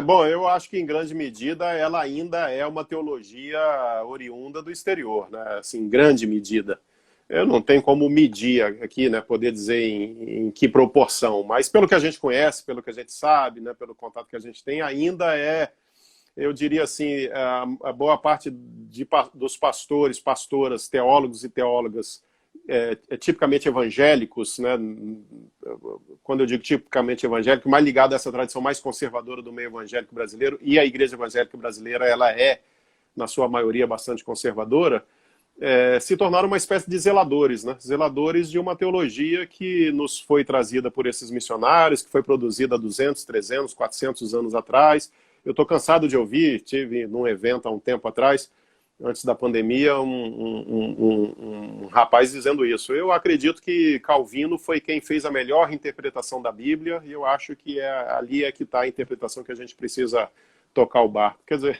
Bom, eu acho que em grande medida ela ainda é uma teologia oriunda do exterior, né? Assim, em grande medida. Eu não tenho como medir aqui, né, poder dizer em que proporção, mas pelo que a gente conhece, pelo que a gente sabe, né, pelo contato que a gente tem, ainda eu diria assim, a boa parte dos pastores, pastoras, teólogos e teólogas tipicamente evangélicos, né? Quando eu digo tipicamente evangélico, mais ligado a essa tradição mais conservadora do meio evangélico brasileiro, e a Igreja Evangélica Brasileira, ela é, na sua maioria, bastante conservadora, se tornaram uma espécie de zeladores, né? Zeladores de uma teologia que nos foi trazida por esses missionários, que foi produzida há 200, 300, 400 anos atrás. Eu estou cansado de ouvir, tive num evento há um tempo atrás, antes da pandemia, um rapaz dizendo isso. Eu acredito que Calvino foi quem fez a melhor interpretação da Bíblia, e eu acho que ali é que está a interpretação que a gente precisa tocar o barco. Quer dizer,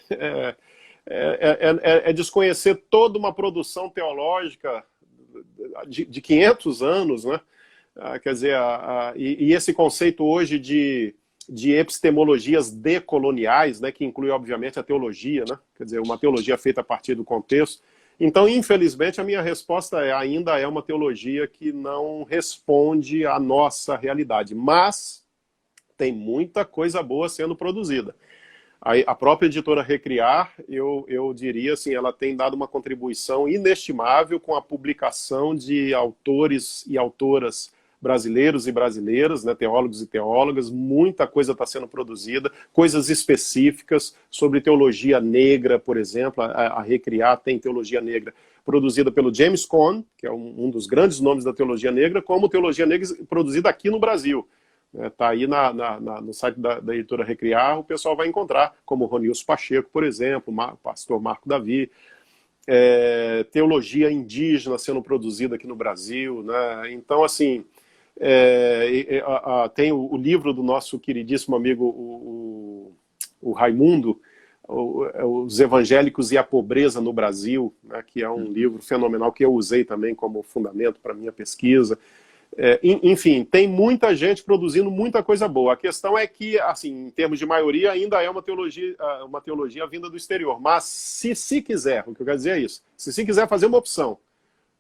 desconhecer toda uma produção teológica de 500 anos, né? Quer dizer, e esse conceito hoje de epistemologias decoloniais, né, que inclui, obviamente, a teologia, né? Quer dizer, uma teologia feita a partir do contexto. Então, infelizmente, a minha resposta ainda é uma teologia que não responde à nossa realidade, mas tem muita coisa boa sendo produzida. A própria editora Recriar, eu diria assim, ela tem dado uma contribuição inestimável com a publicação de autores e autoras brasileiros e brasileiras, né, teólogos e teólogas. Muita coisa está sendo produzida, coisas específicas sobre teologia negra, por exemplo. A Recriar tem teologia negra produzida pelo James Cone, que é um dos grandes nomes da teologia negra, como teologia negra produzida aqui no Brasil. Está aí no site da editora Recriar, o pessoal vai encontrar, como Ronilson Pacheco, por exemplo, o pastor Marco Davi, teologia indígena sendo produzida aqui no Brasil, né? Então, assim, tem o livro do nosso queridíssimo amigo, o Raimundo, Os Evangélicos e a Pobreza no Brasil, né, que é um livro fenomenal que eu usei também como fundamento para a minha pesquisa. Enfim, tem muita gente produzindo muita coisa boa. A questão é que, assim, em termos de maioria, ainda é uma teologia vinda do exterior. Mas se quiser, o que eu quero dizer é isso, se quiser fazer uma opção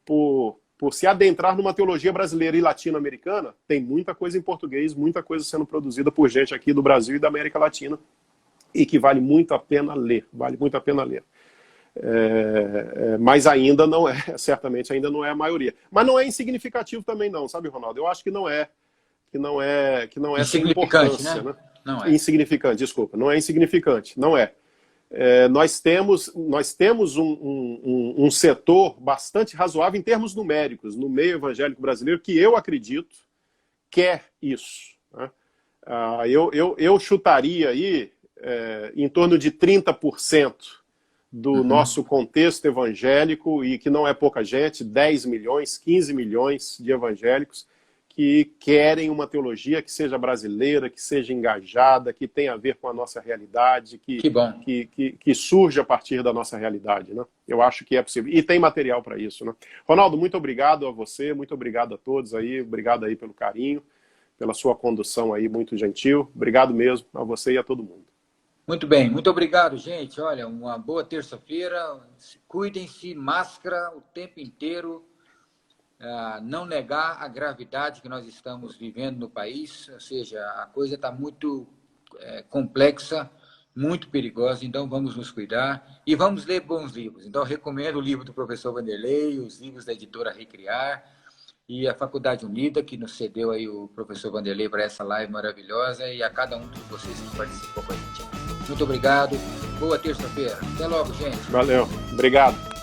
por se adentrar numa teologia brasileira e latino-americana, tem muita coisa em português, muita coisa sendo produzida por gente aqui do Brasil e da América Latina. e que vale muito a pena ler, mas ainda não é, certamente ainda não é a maioria. Mas não é insignificativo também não, sabe, Ronaldo? Eu acho que não é sem importância, né?
Não é.
Insignificante, desculpa, não é insignificante, não é. Nós temos um setor bastante razoável em termos numéricos no meio evangélico brasileiro que eu acredito quer isso, né? Eu chutaria aí em torno de 30% do nosso contexto evangélico, e que não é pouca gente, 10 milhões, 15 milhões de evangélicos que querem uma teologia que seja brasileira, que seja engajada, que tenha a ver com a nossa realidade, que surge a partir da nossa realidade, né? Eu acho que é possível. E tem material para isso, né? Ronaldo, muito obrigado a você, muito obrigado a todos aí, obrigado aí pelo carinho, pela sua condução aí muito gentil. Obrigado mesmo a você e a todo mundo.
Muito bem, muito obrigado, gente. Olha, uma boa terça-feira. Cuidem-se, máscara o tempo inteiro. Não negar a gravidade que nós estamos vivendo no país, ou seja, a coisa está muito complexa, muito perigosa, então vamos nos cuidar e vamos ler bons livros. Então, eu recomendo o livro do professor Vanderlei, os livros da editora Recriar e a Faculdade Unida, que nos cedeu aí o professor Vanderlei para essa live maravilhosa, e a cada um de vocês que participou com a gente. Muito obrigado, boa terça-feira. Até logo, gente.
Valeu, obrigado.